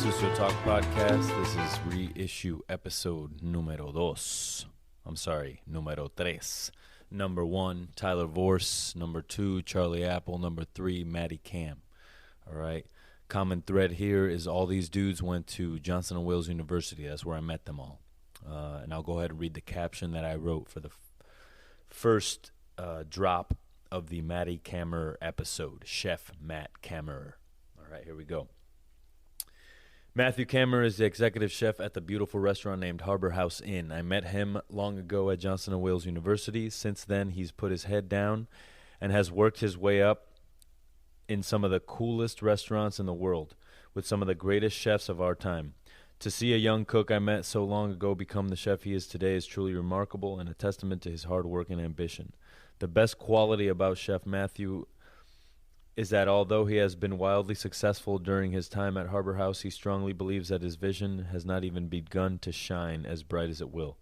Sucio Talk podcast. This is Reissue episode número dos. I'm sorry, número tres. Number 1, Tyler Vorse. Number 2, Charlie Apple. Number 3, Matty Kamm. All right. Common thread here is all these dudes went to Johnson & Wales University. That's where I met them all. And I'll go ahead and read the caption that I wrote for the first drop of the Matty Kammerer episode. Chef Matt Kammerer. All right, here we go. Matthew Kammerer is the executive chef at the beautiful restaurant named Harborhouse Inn. I met him long ago at Johnson & Wales University. Since then, he's put his head down and has worked his way up in some of the coolest restaurants in the world with some of the greatest chefs of our time. To see a young cook I met so long ago become the chef he is today is truly remarkable and a testament to his hard work and ambition. The best quality about Chef Matthew is that although he has been wildly successful during his time at Harborhouse, he strongly believes that his vision has not even begun to shine as bright as it will.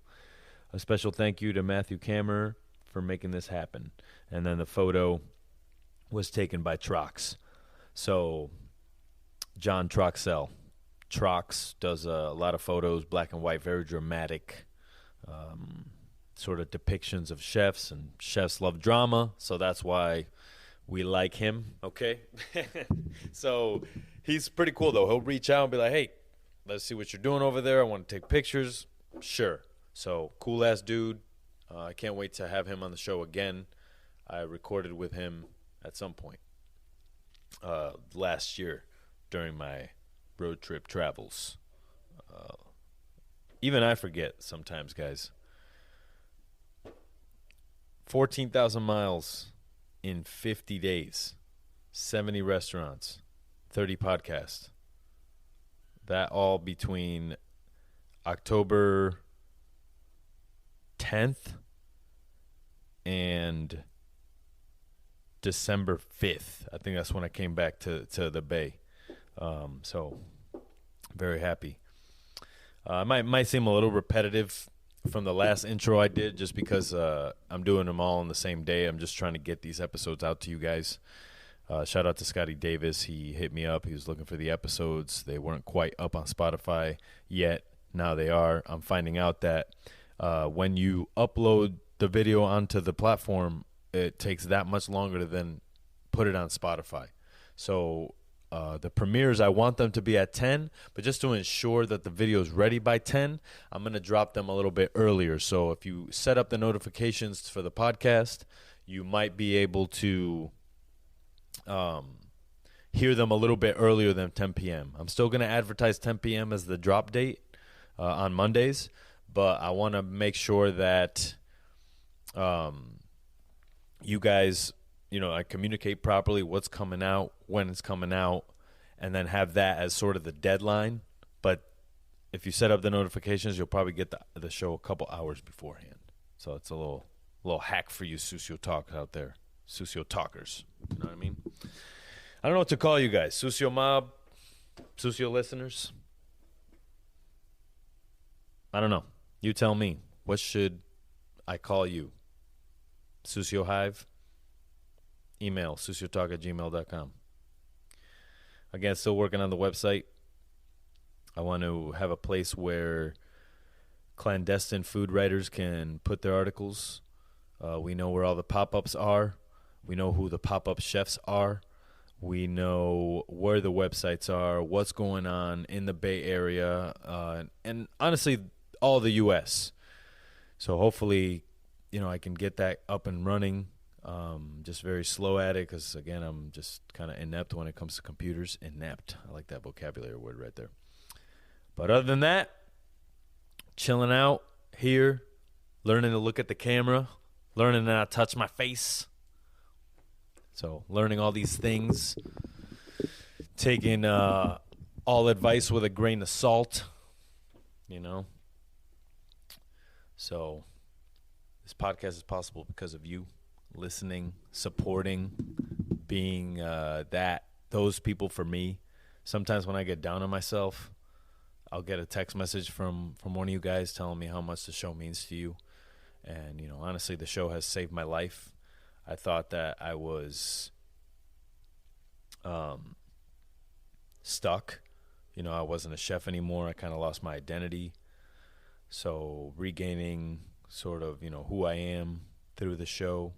A special thank you to Matthew Kammerer for making this happen. And then the photo was taken by Trox. So, John Troxell. Trox does a lot of photos, black and white, very dramatic, sort of depictions of chefs, and chefs love drama, so that's why we like him, okay? So he's pretty cool, though. He'll reach out and be like, hey, let's see what you're doing over there. I want to take pictures. Sure. So cool-ass dude. I can't wait to have him on the show again. I recorded with him at some point last year during my road trip travels. Even I forget sometimes, guys. 14,000 miles in 50 days, 70 restaurants, 30 podcasts. That all between October 10th and December 5th. I think that's when I came back to the Bay. So, very happy. Might seem a little repetitive from the last intro I did, just because I'm doing them all on the same day. I'm just trying to get these episodes out to you guys. Shout out to Scotty Davis. He hit me up. He was looking for the episodes. They weren't quite up on Spotify yet. Now they are. I'm finding out that when you upload the video onto the platform, it takes that much longer to then put it on Spotify. So the premieres, I want them to be at 10, but just to ensure that the video is ready by 10, I'm going to drop them a little bit earlier. So if you set up the notifications for the podcast, you might be able to hear them a little bit earlier than 10 p.m. I'm still going to advertise 10 p.m. as the drop date on Mondays, but I want to make sure that you guys, I communicate properly what's coming out, when it's coming out, and then have that as sort of the deadline. But if you set up the notifications, you'll probably get the show a couple hours beforehand. So it's a little hack for you Sucio Talk out there, Sucio Talkers. You know what I mean? I don't know what to call you guys. Sucio Mob, Sucio listeners. I don't know. You tell me. What should I call you? Sucio Hive? Email, suciotalk@gmail.com. Again, still working on the website. I want to have a place where clandestine food writers can put their articles. We know where all the pop-ups are. We know who the pop-up chefs are. We know where the websites are, what's going on in the Bay Area, and honestly, all the U.S. So hopefully, I can get that up and running. Just very slow at it because, again, I'm just kind of inept when it comes to computers. Inept. I like that vocabulary word right there. But other than that, chilling out here, learning to look at the camera, learning to not touch my face. So learning all these things, taking all advice with a grain of salt, So this podcast is possible because of you. Listening, supporting, being those people for me. Sometimes when I get down on myself, I'll get a text message from one of you guys telling me how much the show means to you. And, honestly, the show has saved my life. I thought that I was stuck I wasn't a chef anymore. I kind of lost my identity. So regaining sort of, who I am through the show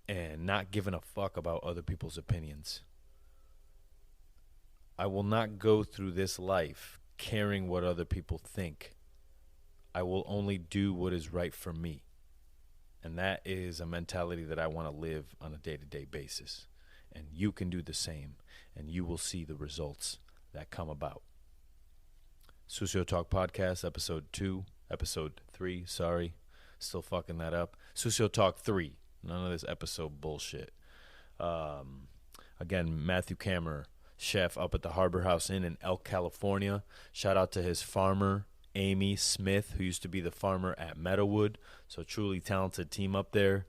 and not giving a fuck about other people's opinions. I will not go through this life caring what other people think. I will only do what is right for me. And that is a mentality that I want to live on a day-to-day basis. And you can do the same, and you will see the results that come about. Sucio Talk Podcast, episode 3, sorry. Still fucking that up. Sucio Talk 3. None of this episode bullshit. Again, Matthew Kammerer, chef up at the Harborhouse Inn in Elk, California. Shout out to his farmer, Amy Smith, who used to be the farmer at Meadowood. So truly talented team up there.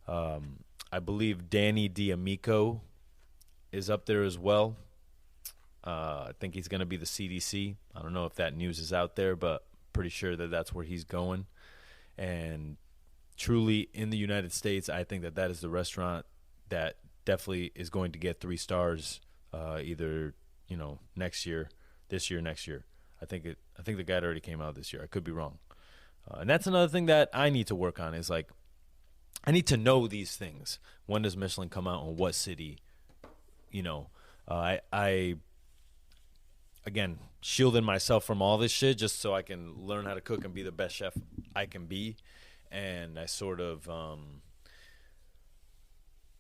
I believe Danny D'Amico is up there as well. I think he's going to be the CDC. I don't know if that news is out there, but pretty sure that that's where he's going. And truly, in the United States, I think that is the restaurant that definitely is going to get 3 stars either, next year, this year, next year. I think the guide already came out this year. I could be wrong. And that's another thing that I need to work on is, like, I need to know these things. When does Michelin come out and what city? I again, shielding myself from all this shit just so I can learn how to cook and be the best chef I can be. And I sort of,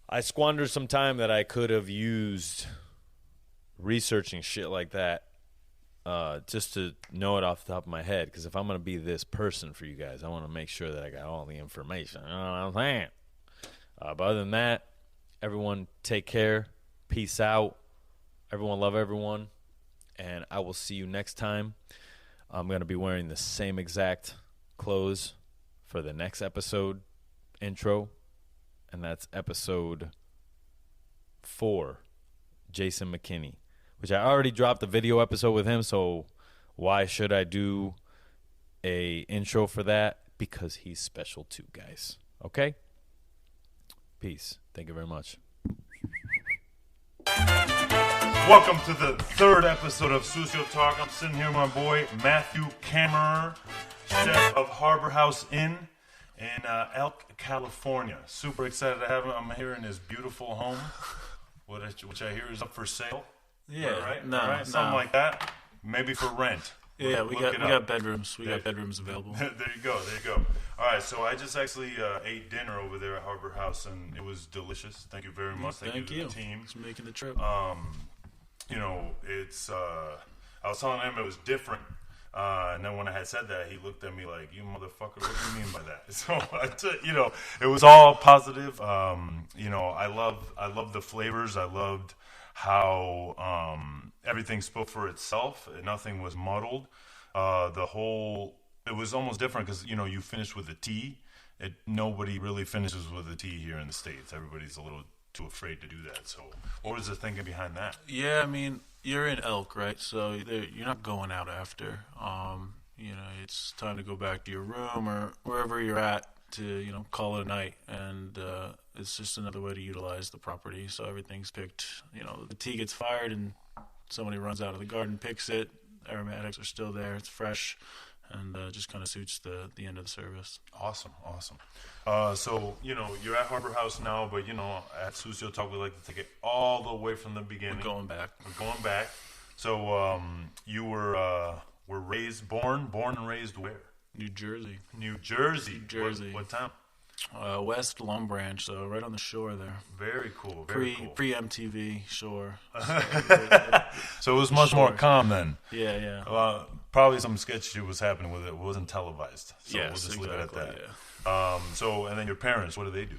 I squandered some time that I could have used researching shit like that just to know it off the top of my head. Because if I'm going to be this person for you guys, I want to make sure that I got all the information. You know what I'm saying? But other than that, everyone take care. Peace out. Everyone love everyone. And I will see you next time. I'm going to be wearing the same exact clothes for the next episode intro. And that's episode 4, Jason McKinney. Which I already dropped a video episode with him. So why should I do a intro for that? Because he's special too, guys. Okay? Peace. Thank you very much. Welcome to the 3rd episode of Sucio Talk. I'm sitting here with my boy Matthew Kammerer, chef of Harborhouse Inn in Elk, California. Super excited to have him. I'm here in his beautiful home, which I hear is up for sale. Yeah, right? No, right? Something like that. Maybe for rent. Yeah, we got bedrooms. We got bedrooms available. There you go. All right, so I just actually ate dinner over there at Harborhouse, and it was delicious. Thank you very much. Thank you to the team. Thanks for making the trip. It's I was telling him it was different, and then when I had said that, he looked at me like, "You motherfucker, what do you mean by that?" So it was all positive. I love the flavors. I loved how everything spoke for itself. Nothing was muddled. It was almost different because you finished with a T. Nobody really finishes with a T here in the States. Everybody's a little too afraid to do that. So what was the thinking behind that? Yeah, I mean, you're in Elk, right? So you're not going out after. It's time to go back to your room or wherever you're at to, call it a night. And it's just another way to utilize the property. So everything's picked. The tea gets fired and somebody runs out of the garden, picks it. Aromatics are still there. It's fresh. And just kind of suits the end of the service. Awesome. So, you're at Harborhouse now, but, at Sucio Talk, we like to take it all the way from the beginning. We're going back. So, you were born and raised where? New Jersey. What town? West Long Branch, so right on the shore there. Very cool. Pre-MTV shore. So it was much more calm then. Yeah. Probably some sketch shit was happening with it. It wasn't televised. So yes, we'll just leave it at that. Yeah. And then your parents, what do they do?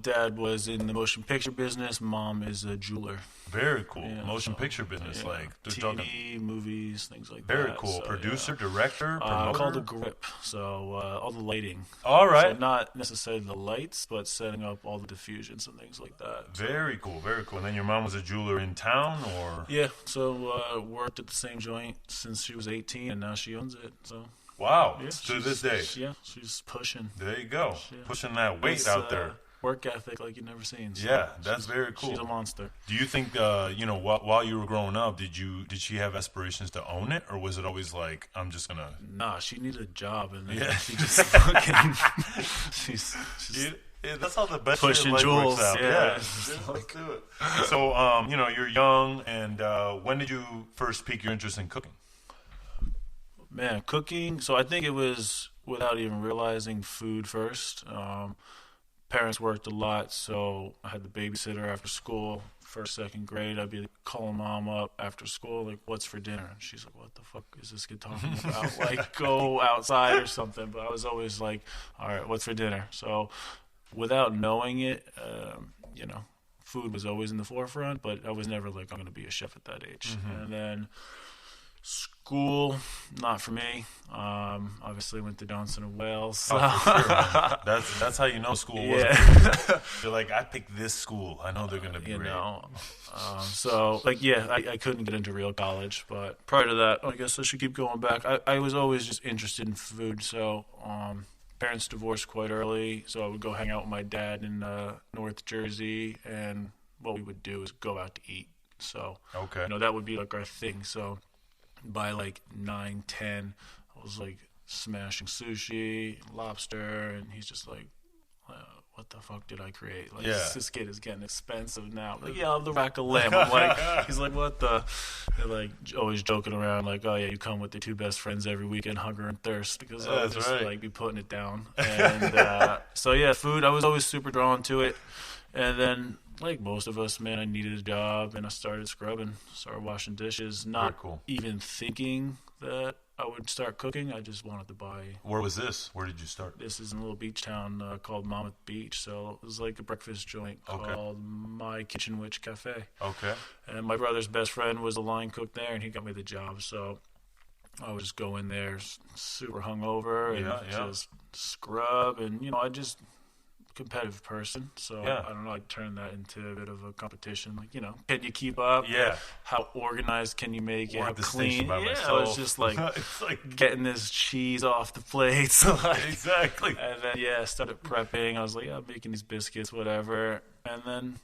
Dad was in the motion picture business. Mom is a jeweler. Very cool. Motion picture business, like TV, movies, things like very that. Very cool. So, Producer, director, promoter? Called a grip. So all the lighting. All right. So not necessarily the lights, but setting up all the diffusions and things like that. Very cool. And then your mom was a jeweler in town, or? Yeah. So worked at the same joint since she was 18, and now she owns it. So. Wow. Yeah, to this day. Yeah, she's pushing. There you go. Pushing that weight out there. work ethic like you've never seen. So Yeah, that's very cool. She's a monster. Do you think, while you were growing up, did she have aspirations to own it, or was it always like, I'm just gonna? Nah, she needed a job, and then Yeah. she just fucking. she's Yeah, that's how the best pushing shit like jewels. works out. Yeah. Let's do it. So, you're young, and when did you first pique your interest in cooking? Man, cooking. So I think it was without even realizing food first. Parents worked a lot, so I had the babysitter after school. First, second grade, I'd be calling mom up after school, like, what's for dinner? And she's like, what the fuck is this kid talking about? Like, go outside or something. But I was always like, all right, what's for dinner? So without knowing it, food was always in the forefront, but I was never like, I'm going to be a chef at that age. Mm-hmm. And then school, not for me. Obviously went to Johnson & Wales. So. Oh, for sure, man. That's how you know school wasn't. You're like, I picked this school. I know they're going to be great. I couldn't get into real college. But prior to that, I guess I should keep going back. I was always just interested in food. So parents divorced quite early. So I would go hang out with my dad in North Jersey. And what we would do is go out to eat. So that would be like our thing. So by like 9, 10, I was like smashing sushi, lobster, and he's just like, what the fuck did I create? Like, this kid is getting expensive now. Like, yeah, I'll have the rack of lamb. I'm like, he's like, what the? They're like always joking around, like, oh yeah, you come with your two best friends every weekend, hunger and thirst, because I would just like be putting it down. And food, I was always super drawn to it. And then, like most of us, man, I needed a job, and I started scrubbing, started washing dishes, not even thinking that I would start cooking. I just wanted to buy. Where was this? Where did you start? This is in a little beach town called Monmouth Beach. So it was like a breakfast joint called My Kitchen Witch Cafe. Okay. And my brother's best friend was a line cook there, and he got me the job. So I would just go in there super hungover and just scrub. And, I just competitive person, so I don't know, I turned that into a bit of a competition, like, can you keep up, how organized can you make it, how clean, I was just like it's like getting this cheese off the plates, like, exactly. And then I started prepping. I was like, I'm making these biscuits, whatever. And then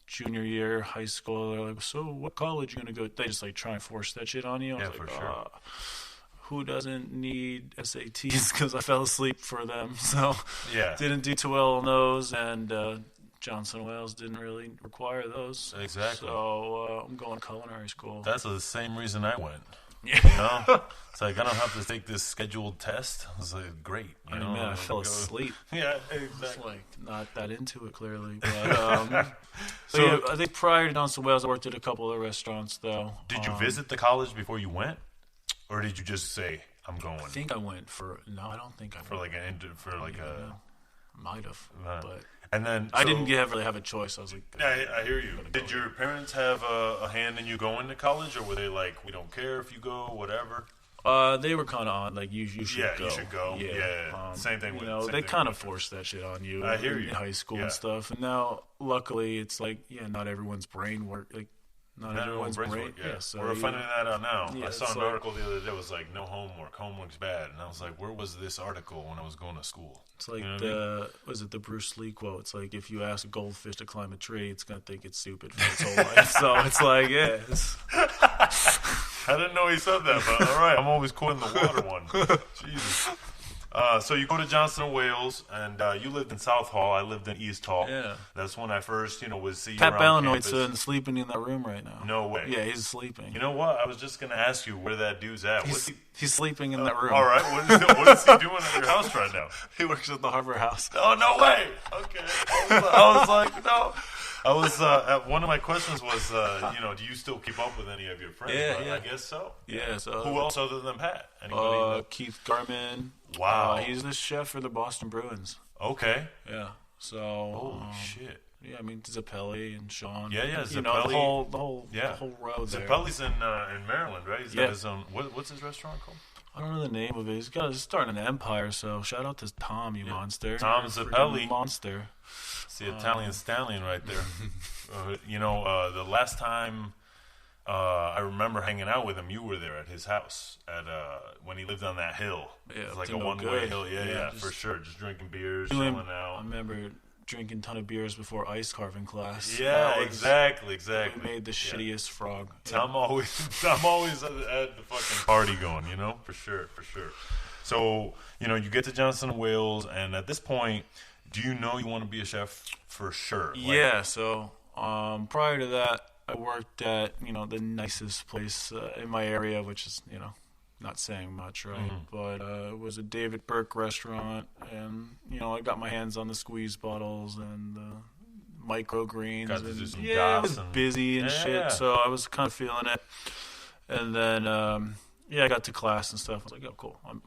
junior year high school, they're like, so what college you gonna go? They just like try and force that shit on you. I was like, sure. Who doesn't need SATs? Because I fell asleep for them. So didn't do too well on those. And Johnson & Wales didn't really require those. Exactly. So I'm going to culinary school. That's the same reason I went. Yeah. It's like, I don't have to take this scheduled test. I was like, great. I fell asleep. Yeah, exactly. Just like not that into it, clearly. But, I think prior to Johnson & Wales, I worked at a couple of restaurants, though. Did you visit the college before you went? Or did you just say, I'm going? I think I went for... No, I don't think I went. Might have. But and then... I didn't really have a choice. I was like... I hear you. Did your parents have a hand in you going to college? Or were they like, we don't care if you go, whatever? They were kind of on, like, you should go. Yeah, you should go. Yeah. Same thing with... they kind of forced that shit on you. I hear you. In high school and stuff. And now, luckily, it's like, not everyone's brain work... Like, not everyone's brain. So we're finding that out now. I saw an article the other day. It was like, no homework. Homework's bad. And I was like, where was this article when I was going to school? It's like was it the Bruce Lee quote? It's like, if you ask a goldfish to climb a tree, it's going to think it's stupid for its whole life. So it's like, I didn't know he said that, but all right. I'm always quoting the water one. Jesus. So you go to Johnson & Wales, and you lived in South Hall. I lived in East Hall. Yeah. That's when I first, was see you Pat around Ballinoid's sleeping in that room right now. No way. Yeah, he's sleeping. You know what? I was just going to ask you where that dude's at. He's sleeping in that room. All right. What is he doing at your house right now? He works at the Harborhouse. Oh, no way. Okay. I was like, no. One of my questions was, do you still keep up with any of your friends? Yeah. I guess so. Yeah. So who else other than Pat? Keith Garman. Wow. He's the chef for the Boston Bruins. Okay. Yeah. So. Holy shit. Yeah, I mean Zappelli and Sean. Yeah. Zappelli. The whole road there. Zappelli's in Maryland, right? He's got his own. What's his restaurant called? I don't know the name of it. He's starting an empire. So shout out to Tom, you monster. Tom Zappelli, monster. It's the Italian stallion right there. The last time I remember hanging out with him, you were there at his house when he lived on that hill. Yeah, it was like a one-way hill. Yeah, for sure. Just drinking beers, chilling out. I remember drinking a ton of beers before ice carving class. Yeah, exactly. We made the shittiest frog. I'm always at the fucking party going, for sure. So, you get to Johnson & Wales, and at this point, do you know you want to be a chef for sure? Yeah, so prior to that, I worked at, the nicest place in my area, which is, not saying much, right? But it was a David Burke restaurant, and, I got my hands on the squeeze bottles and the microgreens. Got to do some it was busy and shit, so I was kind of feeling it. And then, I got to class and stuff. I was like, oh, cool. I'm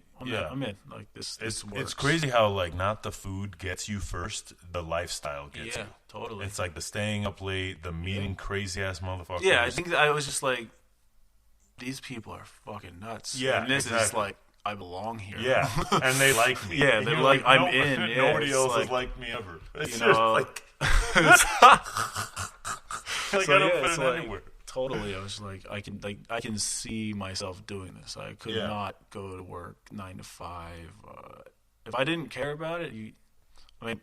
in. Like, this works. It's crazy how, like, not the food gets you first, the lifestyle gets you. Yeah, totally. It's like the staying up late, the meeting crazy-ass motherfuckers. Yeah, I think I was just like, these people are fucking nuts. Yeah, and this is like, I belong here. Yeah, and they like me. Yeah, they're like, I'm in. Yeah, nobody else has liked me ever. It's just like, I don't fit it anywhere. Totally, I was like, I can see myself doing this. I could not go to work 9 to 5. If I didn't care about it,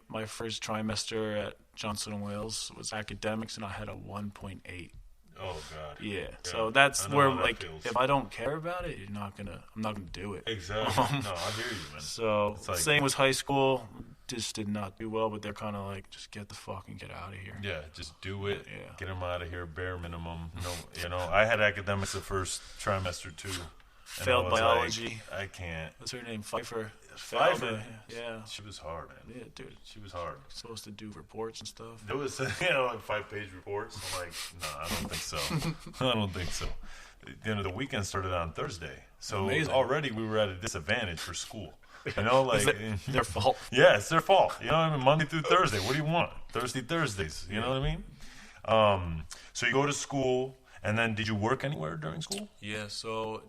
my first trimester at Johnson & Wales was academics, and I had a 1.8. Oh God. Yeah. So that's where, like, if I don't care about it, I'm not gonna do it. Exactly. No, I hear you, man. So same was high school. Just did not do well, but they're kind of like, just get out of here. Yeah, just do it. Yeah. Get them out of here, bare minimum. No, I had academics the first trimester too. Failed biology. Like, I can't. What's her name? Pfeiffer. Yeah. She was hard, man. Yeah, dude. She was hard. Supposed to do reports and stuff. There was, like 5-page reports. I'm like, no, I don't think so. The weekend started on Thursday. So already we were at a disadvantage for school. Their fault. Yeah, it's their fault. Monday through Thursday. What do you want? Thursdays. You know what I mean? So you go to school, and then did you work anywhere during school? Yeah, so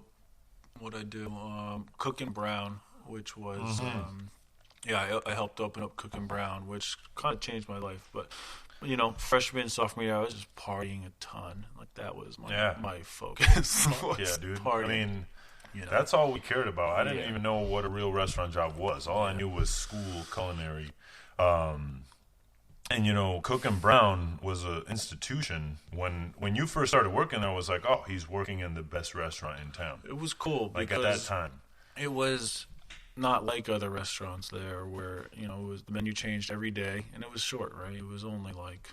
what I do, Cook and Brown, which was, I helped open up Cook and Brown, which kind of changed my life. But, freshman, sophomore year, I was just partying a ton. Like, that was my focus. Yeah, dude. Partying. I mean, that's all we cared about. I didn't even know what a real restaurant job was. All I knew was school, culinary. And, Cook and Brown was an institution. When you first started working there, I was like, oh, he's working in the best restaurant in town. It was cool. Like, at that time. It was not like other restaurants there where, the menu changed every day, and it was short, right? It was only like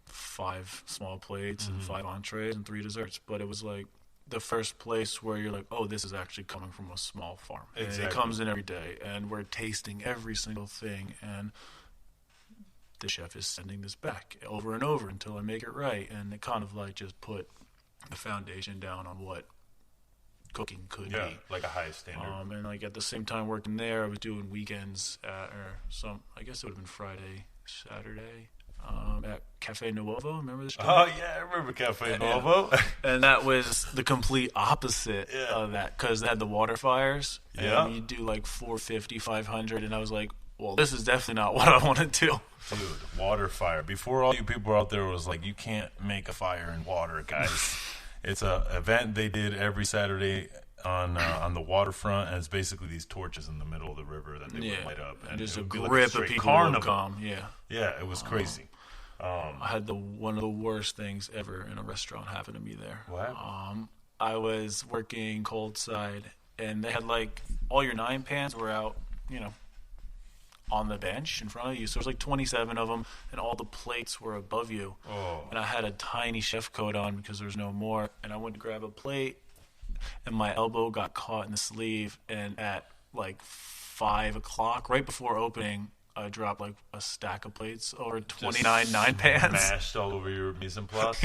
5 small plates and 5 entrees and 3 desserts. But it was like the first place where you're like, oh, this is actually coming from a small farm. Exactly. And it comes in every day, and we're tasting every single thing, and the chef is sending this back over and over until I make it right. And it kind of like just put the foundation down on what cooking could be. Like a high standard. And like at the same time working there, I was doing weekends I guess it would have been Friday, Saturday, at Cafe Nuovo. Remember this? Oh yeah, I remember Cafe Nuovo. And that was the complete opposite of that, because they had the water fires. Yeah. And you do like 450, 500, and I was like, well, this is definitely not what I want to do. Dude, water fire. Before all you people out there was like, you can't make a fire in water, guys. It's a event they did every Saturday on the waterfront, and it's basically these torches in the middle of the river that they would light up. And just a grip of people would come. Yeah, it was crazy. I had one of the worst things ever in a restaurant happen to me there. What? I was working cold side, and they had like all your 9 pans were out, on the bench in front of you. So there's like 27 of them, and all the plates were above you. Oh. And I had a tiny chef coat on because there was no more. And I went to grab a plate, and my elbow got caught in the sleeve. And at like 5 o'clock, right before opening, I dropped like a stack of plates over 29 9 pans. Mashed all over your mise en place.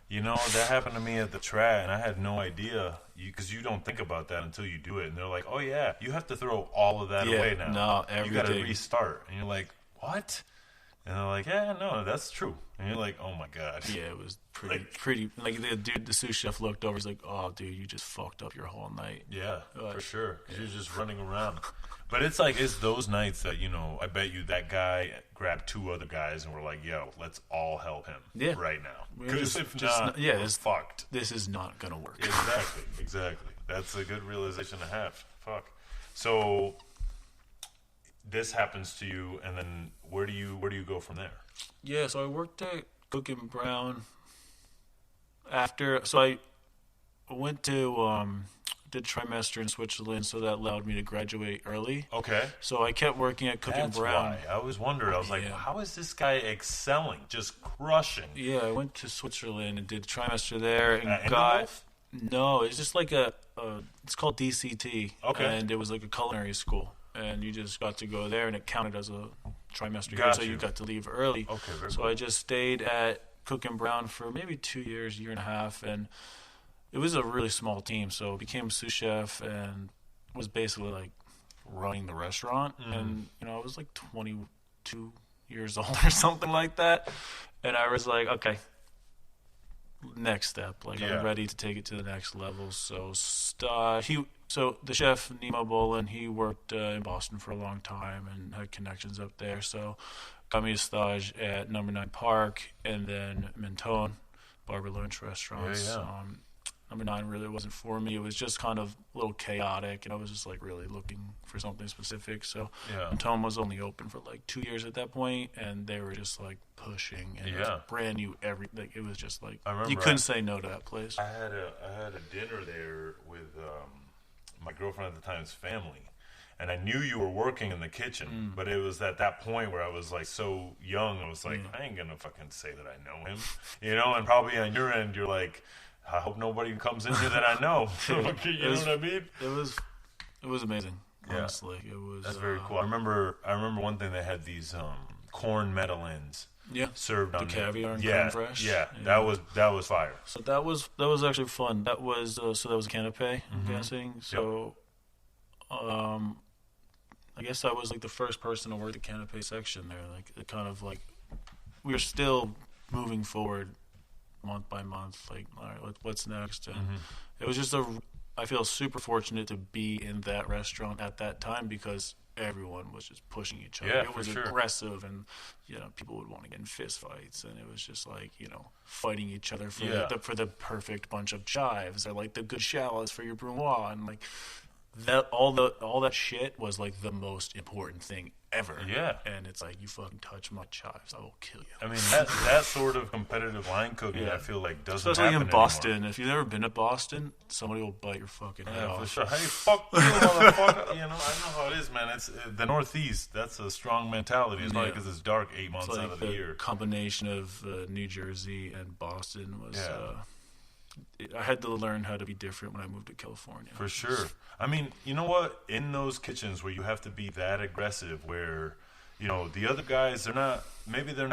That happened to me at the Trat, and I had no idea, because you don't think about that until you do it. And they're like, oh, yeah, you have to throw all of that away now. No, everything. You got to restart. And you're like, what? And they're like, yeah, no, that's true. And you're like, oh, my God. Yeah, it was pretty. Like, the sous chef looked over. He's like, oh, dude, you just fucked up your whole night. Yeah, for sure. Yeah. You're just running around. But it's like, it's those nights that, I bet you that guy grabbed 2 other guys and we're like, yo, let's all help him right now. Because if not, we're fucked. This is not going to work. Exactly. That's a good realization to have. Fuck. So, this happens to you, and then where do you go from there? Yeah, so I worked at Cook and Brown after. So I went to did trimester in Switzerland, so that allowed me to graduate early. Okay. So I kept working at Cook and Brown. Why. I always wondered. I was like, how is this guy excelling, just crushing? Yeah, I went to Switzerland and did a trimester there and got. No, it's just like it's called DCT. Okay. And it was like a culinary school, and you just got to go there, and it counted as a trimester year, so you got to leave early. Okay, very So cool. I just stayed at Cook and Brown for maybe 2 years, year and a half, and it was a really small team. So I became sous chef and was basically like running the restaurant. And I was like 22 years old or something like that, and I was like, okay, next step. Like I'm ready to take it to the next level. So the chef Nemo Bolin, he worked in Boston for a long time and had connections up there. So got me a stage at Number 9 Park and then Mentone, Barber Lunch restaurants. Yeah. Number 9 really wasn't for me. It was just kind of a little chaotic, and I was just like really looking for something specific. So Mentone was only open for like 2 years at that point, and they were just like pushing and it was brand new. It was just like you couldn't say no to that place. I had a dinner there with my girlfriend at the time's family, and I knew you were working in the kitchen, but it was at that point where I was like so young. I was like, I ain't gonna fucking say that I know him, And probably on your end, you're like, I hope nobody comes in here that I know. You know what I mean? It was amazing. Honestly, it was. That's very cool. I remember one thing. They had these corn medallions. Yeah, served on the caviar and creme fraiche. Yeah, that was fire. So that was actually fun. That was that was a canapé, I'm guessing. So, I guess I was like the first person to work the canapé section there. Like it kind of like we were still moving forward month by month. Like, all right, what's next? And it was just I feel super fortunate to be in that restaurant at that time because everyone was just pushing each other. It was aggressive, and people would want to get in fist fights, and it was just like fighting each other for the perfect bunch of chives or like the good shallots for your brunoise, and like that all that shit was like the most important thing ever. Yeah, and it's like, you fucking touch my chives, I will kill you. I mean, that sort of competitive line cooking, I feel like doesn't especially happen in Boston. anymore. If you've never been to Boston, somebody will bite your fucking head off. For sure. Hey, fuck you, motherfucker. I know how it is, man. It's the Northeast. That's a strong mentality. It's not because it's dark 8 months out of the year. Combination of New Jersey and Boston was. I had to learn how to be different when I moved to California. For sure. I mean, you know what? In those kitchens where you have to be that aggressive, where the other guys, they're not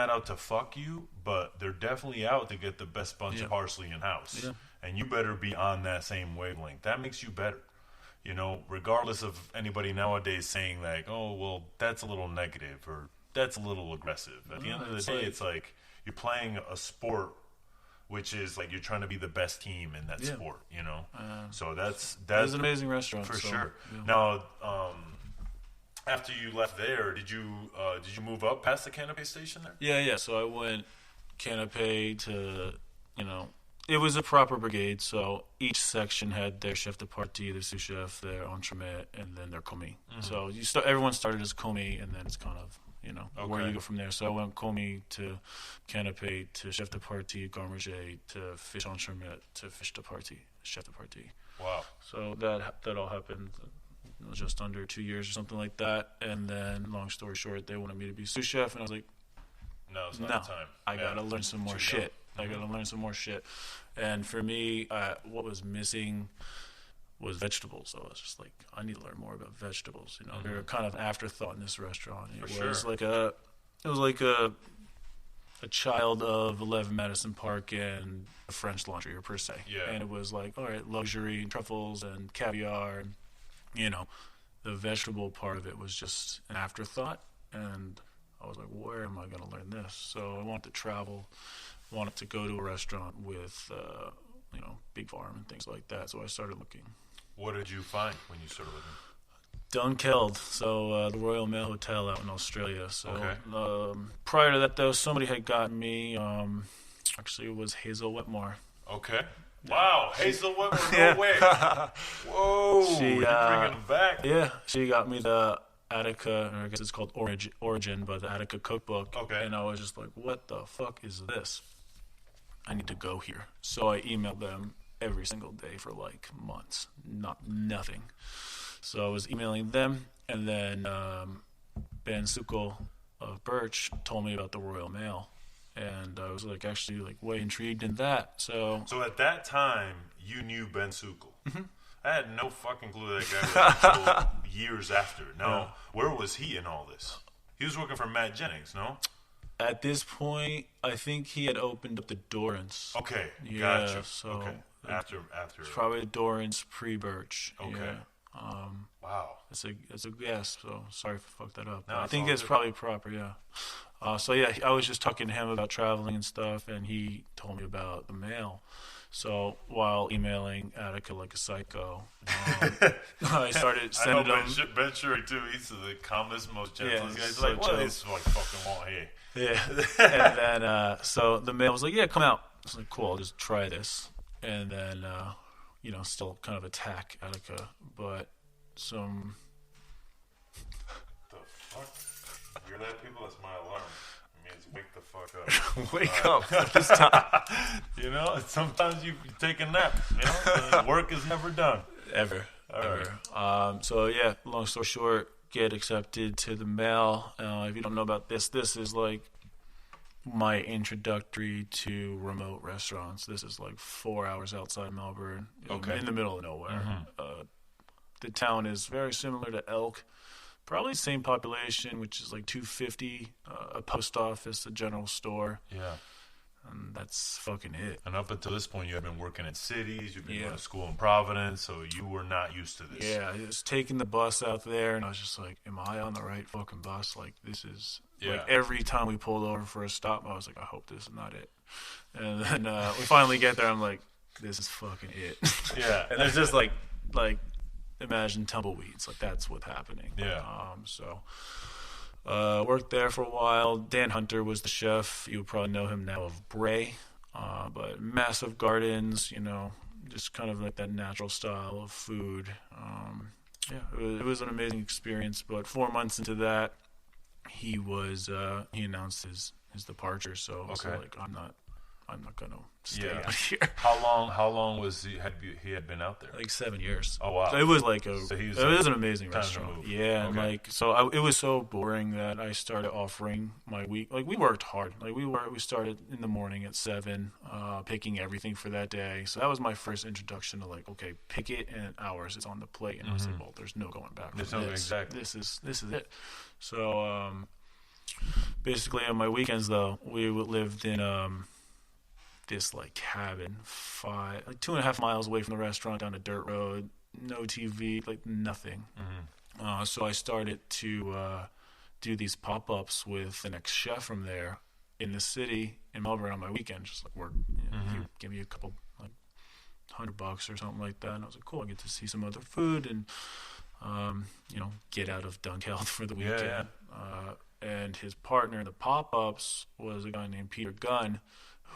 out to fuck you, but they're definitely out to get the best bunch of parsley in house. Yeah. And you better be on that same wavelength. That makes you better. Regardless of anybody nowadays saying like, oh, well, that's a little negative or that's a little aggressive. At the end of the day, it's like you're playing a sport, which is like you're trying to be the best team in that sport, So that's it was an amazing restaurant for sure. Yeah. Now, after you left there, did you move up past the canapé station there? Yeah. So I went canapé to it was a proper brigade. So each section had their chef de partie, their sous chef, their entremet, and then their commis. So everyone started as commis, and then it's kind of where you go from there. So I went commis to canapé to chef de partie, garde manger to fish entremet to fish de partie, chef de partie. Wow. So that all happened just under 2 years or something like that. And then, long story short, they wanted me to be sous chef, and I was like, no, it's not the time. I gotta learn some more shit. I gotta learn some more shit. And for me, what was missing was vegetables. So I was just like, I need to learn more about vegetables. They were kind of an afterthought in this restaurant. It was like a child of 11 Madison Park and a French Laundry, or per se. Yeah. And it was like, all right, luxury and truffles and caviar. And, the vegetable part of it was just an afterthought. And I was like, where am I going to learn this? So I wanted to travel, wanted to go to a restaurant with, big farm and things like that. So I started looking. What did you find when you started looking? Dunkeld, so the Royal Mail Hotel out in Australia. So prior to that, though, somebody had gotten me. Actually, it was Hazel Wetmore. Okay. Wow, Hazel Wetmore, no way. Whoa, you're bringing them back. Yeah, she got me I Attica, or I guess it's called Origin, but the Attica cookbook. Okay. And I was just like, what the fuck is this? I need to go here. So I emailed them every single day for like months. Nothing. So I was emailing them, and then Ben Sukel of Birch told me about the Royal Mail. And I was like actually like way intrigued in that. So at that time, you knew Ben Sukel. Mm-hmm. I had no fucking clue that guy was until years after. Now, Yeah. where was he in all this? He was working for Matt Jennings, no? at this point, I think he had opened up the Dorrance. Okay, Yeah, gotcha. so okay, after. It's probably the Dorrance pre-Birch. Okay. Yeah. Wow. It's a guess, so sorry if I fucked that up. No, I it's think all it's good. probably proper, yeah. So yeah, I was just talking to him about traveling and stuff, and he told me about the mail. So while emailing Attica like a psycho, I started sending I know him. Ben Shuri too. He's the calmest, most gentlest guy. He's so like, what chill. is like fucking want here? Yeah, and then so the mail was like, yeah, come out. I was like, cool, I'll just try this, and then still kind of attack Attica, but some. The fuck? You hear that, people? That's my alarm. It means wake the fuck up. Wake up this time. You know, sometimes you take a nap. You know, work is never done. Ever. So yeah, long story short, get accepted to the mail. If you don't know about this is like my introductory to remote restaurants. This is like 4 hours outside Melbourne, Okay. in the middle of nowhere. The town is very similar to Elk, probably same population, which is like 250. A post office, a general store, Yeah. and that's fucking it. And up until this point, you have been working in cities. You've been Yeah. going to school in Providence, so you were not used to this. Yeah, I was taking the bus out there, and I was just like, am I on the right fucking bus? Like, this is... Yeah. Like, every time we pulled over for a stop, I was like, I hope this is not it. And then we finally get there, I'm like, this is fucking it. Yeah. And there's just, like, imagine tumbleweeds. Like, that's what's happening. Yeah. Worked there for a while. Dan Hunter was the chef. You would probably know him now of Bray. But massive gardens, just kind of like that natural style of food. It was an amazing experience. But 4 months into that, he announced his departure. So I was Okay. like, I'm not gonna stay Yeah. out here. How long was he had been out there? Like 7 years. Oh, wow. So it was like So he was it like, was an amazing time to restaurant. move. Yeah, and Okay. like so it was so boring that I started offering my week. Like we worked hard. Like we started in the morning at 7, picking everything for that day. So that was my first introduction to like, okay, pick it and hours is on the plate. And I was like, well, there's no going back. There's from no- this. exactly. This is it. So basically on my weekends though, we lived in this like cabin, 2.5 miles away from the restaurant, down a dirt road, no TV, like nothing. So I started to do these pop-ups with the next chef from there in the city in Melbourne on my weekend, just like work. He'd give me a couple like $100 or something like that, and I was like, cool, I get to see some other food and get out of Dunkeld for the weekend. Yeah. And his partner in the pop-ups was a guy named Peter Gunn,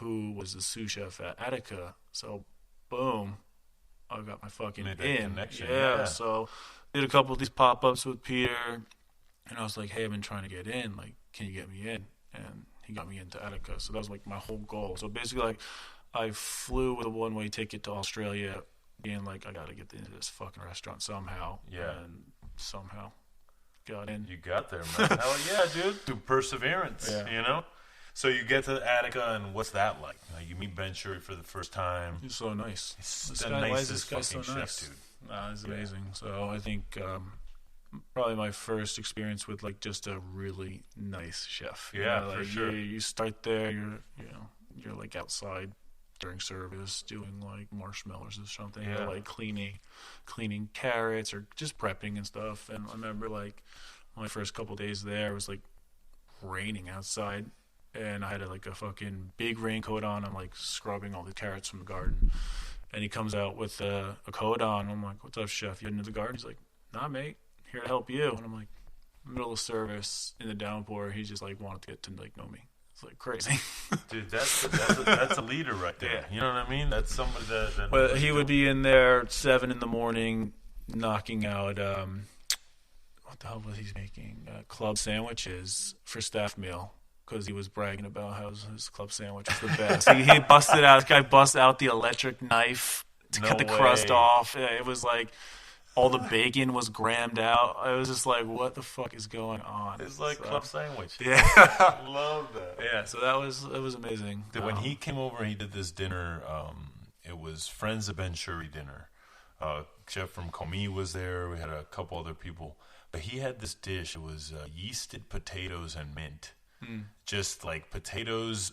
who was the sous chef at Attica. So, boom, I got my fucking Made that in. connection, Yeah, yeah. so did a couple of these pop-ups with Peter, and I was like, hey, I've been trying to get in. Like, can you get me in? And he got me into Attica. So that was like my whole goal. So basically, like, I flew with a one-way ticket to Australia, being like, I got to get into this fucking restaurant somehow. Yeah. And somehow got in. You got there, man. Hell yeah, dude. Through perseverance, Yeah. So you get to Attica, and what's that like? You meet Ben Shuri for the first time. He's so nice. He's This the guy, why is nicest this guy so fucking nice? chef, dude. Nah, it's amazing. So I think probably my first experience with like just a really nice chef. Yeah, like for sure. You start there, you're like outside during service doing like marshmallows or something, Yeah. or like cleaning carrots or just prepping and stuff. And I remember like my first couple days there, it was like raining outside. And I had like a fucking big raincoat on. I'm like scrubbing all the carrots from the garden. And he comes out with a coat on. I'm like, what's up, chef? You into the garden? He's like, nah, mate. Here to help you. And I'm like, middle of service in the downpour. He just like wanted to get to like know me. It's like crazy. Dude, that's a leader right there. Yeah. You know what I mean? That's somebody that But he would be in there at 7 in the morning knocking out what the hell was he making? Club sandwiches for staff meal. Because he was bragging about how his club sandwich was the best. He busted out. This guy busted out the electric knife to cut the crust off. It was like all the bacon was grammed out. I was just like, what the fuck is going on? It's like club sandwich. Yeah, love that. Yeah, so it was amazing. When he came over and he did this dinner, it was Friends of Ben Shuri dinner. Chef from Kamm was there. We had a couple other people, but he had this dish. It was yeasted potatoes and mint. Just like potatoes,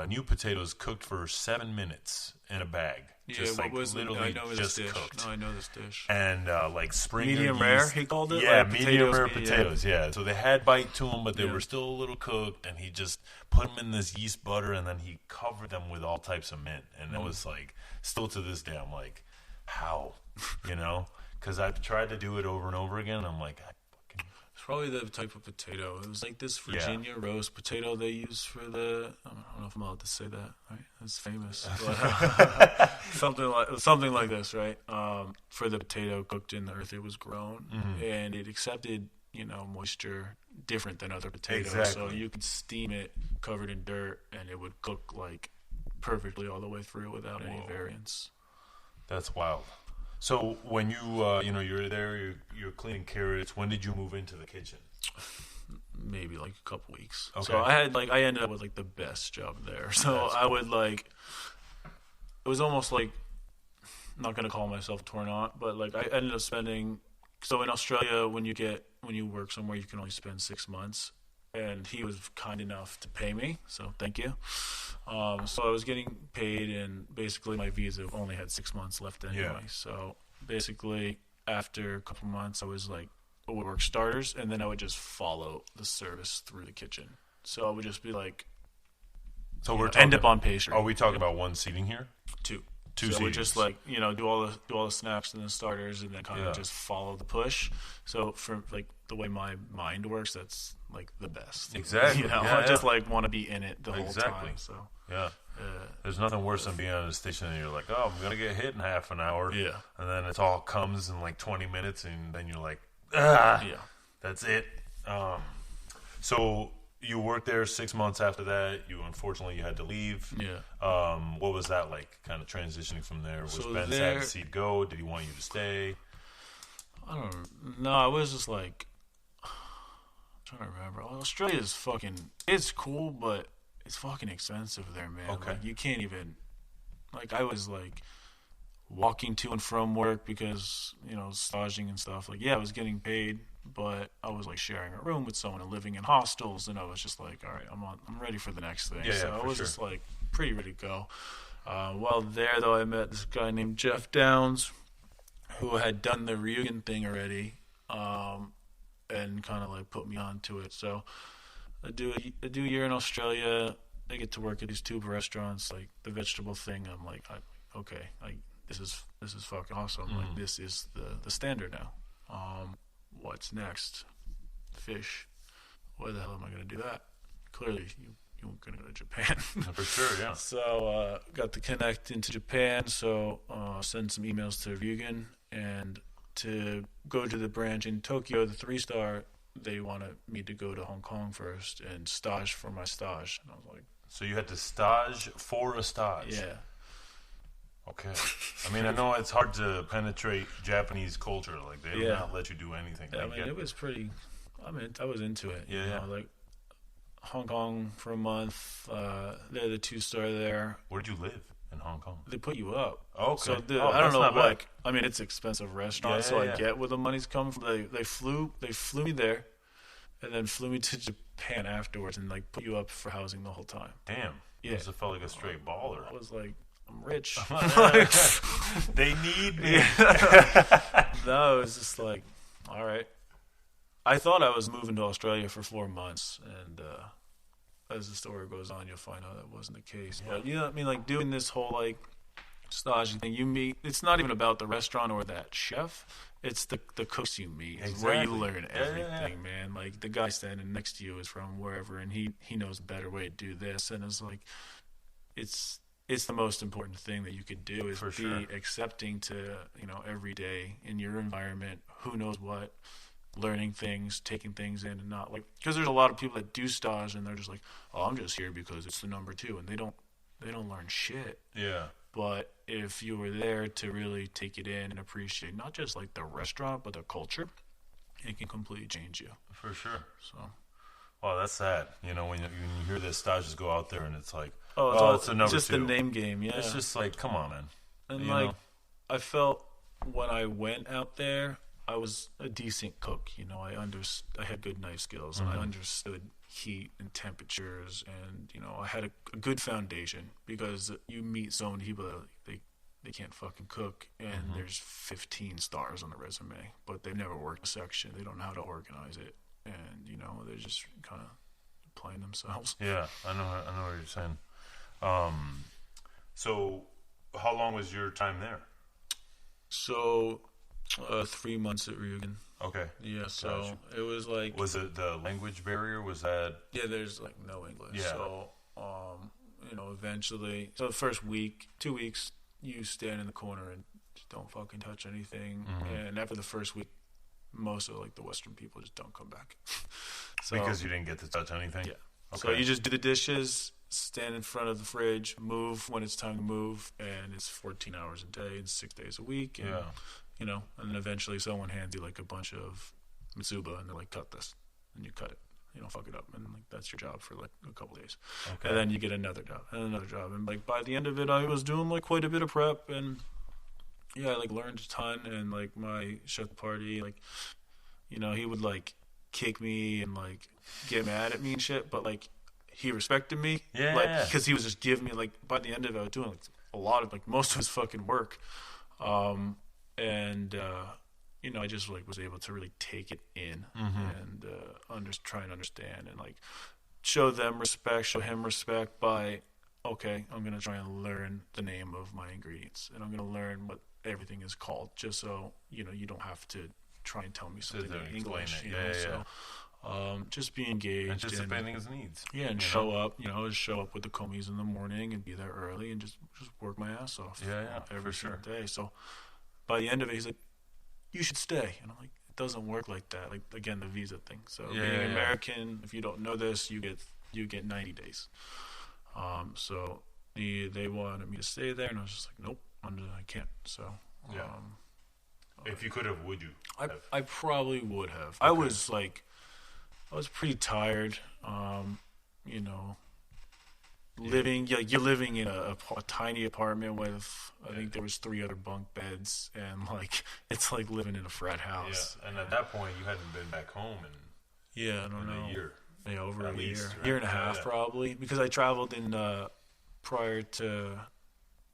new potatoes cooked for 7 minutes in a bag. Yeah, just what was literally I know just this dish. cooked. No, I know this dish. And like spring medium rare, he called it. Yeah, like medium rare potatoes. potatoes. Yeah, so they had bite to them, but they were still a little cooked. And he just put them in this yeast butter, and then he covered them with all types of mint. And it was like, still to this day, I'm like, how, you know? Because I've tried to do it over and over again. And I'm like, it's probably the type of potato. It was like this Virginia roast potato they use for the. I don't know if I'm allowed to say that. Right, it's famous. But, something like this, right? For the potato cooked in the earth, it was grown, and it accepted moisture different than other potatoes. Exactly. So you could steam it covered in dirt, and it would cook like perfectly all the way through without any variance. That's wild. So when you're there, you're cleaning carrots. When did you move into the kitchen? Maybe like a couple weeks. Okay. So I ended up with like the best job there. So I would like, it was almost like, I'm not gonna call myself a tournant, but like I ended up spending. So in Australia, when you work somewhere, you can only spend 6 months, and he was kind enough to pay me. So thank you. So I was getting paid, and basically my visa only had 6 months left anyway. Yeah. So basically, after a couple months, I was like, I would work starters, and then I would just follow the service through the kitchen. So I would just be like, so we're end up on pastry. Are we talking about one seating here? Two seatings. So we just like do all the snacks and the starters, and then kind of just follow the push. So for like the way my mind works, that's like the best. Exactly. I just like want to be in it the whole time. So yeah. There's nothing worse than being on a station and you're like, oh, I'm gonna get hit in half an hour. Yeah. And then it all comes in like 20 minutes, and then you're like, that's it. So you worked there 6 months after that. Unfortunately you had to leave. Yeah. What was that like, kind of transitioning from there? Was So Ben sad to see you go? Did he want you to stay? I don't know. I was just like, I'm trying to remember. Australia's it's cool, but it's fucking expensive there, man. Okay. Like, you can't even, like, I was like walking to and from work because, staging and stuff. Like, yeah, I was getting paid, but I was like sharing a room with someone and living in hostels, and I was just like, all right, I'm ready for the next thing. So I was just like pretty ready to go. While there, though, I met this guy named Jeff Downs, who had done the Ryugen thing already, and kind of like put me onto it. So I do a year in Australia. I get to work at these tube restaurants, like the vegetable thing. I'm like, okay, this is fucking awesome. Like, this is the standard now. What's next? Fish. Why the hell am I going to do that? Clearly, you weren't going to go to Japan. For sure, yeah. So got to connect into Japan. So send some emails to Ryugen, and to go to the branch in Tokyo, the 3-star. They wanted me to go to Hong Kong first and stage for my stage. And I was like, so you had to stage for a stage? yeah. Okay. I mean, I know it's hard to penetrate Japanese culture. Like, they do not let you do anything. Yeah, I mean, it was pretty. I mean, I was into it. Yeah. Like Hong Kong for a month. They're the 2-star there. Where did you live in Hong Kong? They put you up. Okay. So I don't know. Like, I mean, it's expensive restaurant, so I get where the money's coming from. They flew me there, and then flew me to Japan afterwards, and like put you up for housing the whole time. Damn. Yeah. Must have felt like a straight baller. I was like, I'm rich. They need me. No, it was just like, all right. I thought I was moving to Australia for 4 months, and as the story goes on, you'll find out that wasn't the case. But you know what I mean? Like, doing this whole like staging thing, you meet. It's not even about the restaurant or that chef. It's the cooks you meet. It's where you learn everything, man. Like, the guy standing next to you is from wherever, and he knows a better way to do this. And it's like, it's the most important thing that you could do is be accepting to, every day in your environment, who knows what. learning things, taking things in, and not like, because there's a lot of people that do stars and they're just like, oh, I'm just here because it's the number 2, and they don't learn shit. Yeah. But if you were there to really take it in and appreciate not just like the restaurant but the culture, it can completely change you. For sure. So, well, that's sad. You know, when you hear the stages go out there and it's like, it's a number just 2. the name game. Yeah, It's just like, come on, man. and you like know? I felt when I went out there, I was a decent cook. You know, I had good knife skills, and I understood heat and temperatures, and you know, I had a good foundation, because you meet so many people that they can't fucking cook, and there's 15 stars on the resume, but they've never worked a section. They don't know how to organize it, and you know, they're just kind of playing themselves. Yeah, I know what you're saying. So, how long was your time there? So, 3 months at Ryugen. Okay. Yeah, so it was like... Was it the language barrier? Was that... Yeah, there's like no English. Yeah. So, you know, eventually... So the first week, 2 weeks, you stand in the corner and just don't fucking touch anything. And after the first week, most of like the Western people just don't come back. So, because you didn't get to touch anything? Yeah. Okay. So you just do the dishes, stand in front of the fridge, move when it's time to move, and it's 14 hours a day and 6 days a week. And, you know, and then eventually someone hands you like a bunch of Mitsuba, and they're like, cut this. And you cut it. You don't fuck it up. And like that's your job for like a couple days. Okay. And then you get another job and another job. And like by the end of it, I was doing like quite a bit of prep. And yeah, I like learned a ton. And like my chef de partie, like, you know, he would like kick me and like get mad at me and shit. But like he respected me. Yeah. Like, because he was just giving me like, by the end of it, I was doing like a lot of like most of his fucking work. You know, I just like was able to really take it in and try and understand and like show them respect, show him respect by, okay, I'm gonna try and learn the name of my ingredients, and I'm gonna learn what everything is called, just so you know you don't have to try and tell me something in English. You know, so just be engaged, anticipating his needs. Yeah, and show up. You know, show up with the commies in the morning and be there early and just work my ass off. Every single day. So by the end of it, he's like, you should stay. And I'm like, it doesn't work like that. Like, again, the visa thing. So being American, if you don't know this, you get 90 days. So they wanted me to stay there, and I was just like, nope, I can't. So if you could have, would you? I probably would have. Okay. I was pretty tired. You know, you're living in a tiny apartment with, I think there was 3 other bunk beds, and like it's like living in a frat house. Yeah, and at that point you hadn't been back home in I don't know, a year. Yeah, over at a least, year, right? year and a half probably, because I traveled in prior to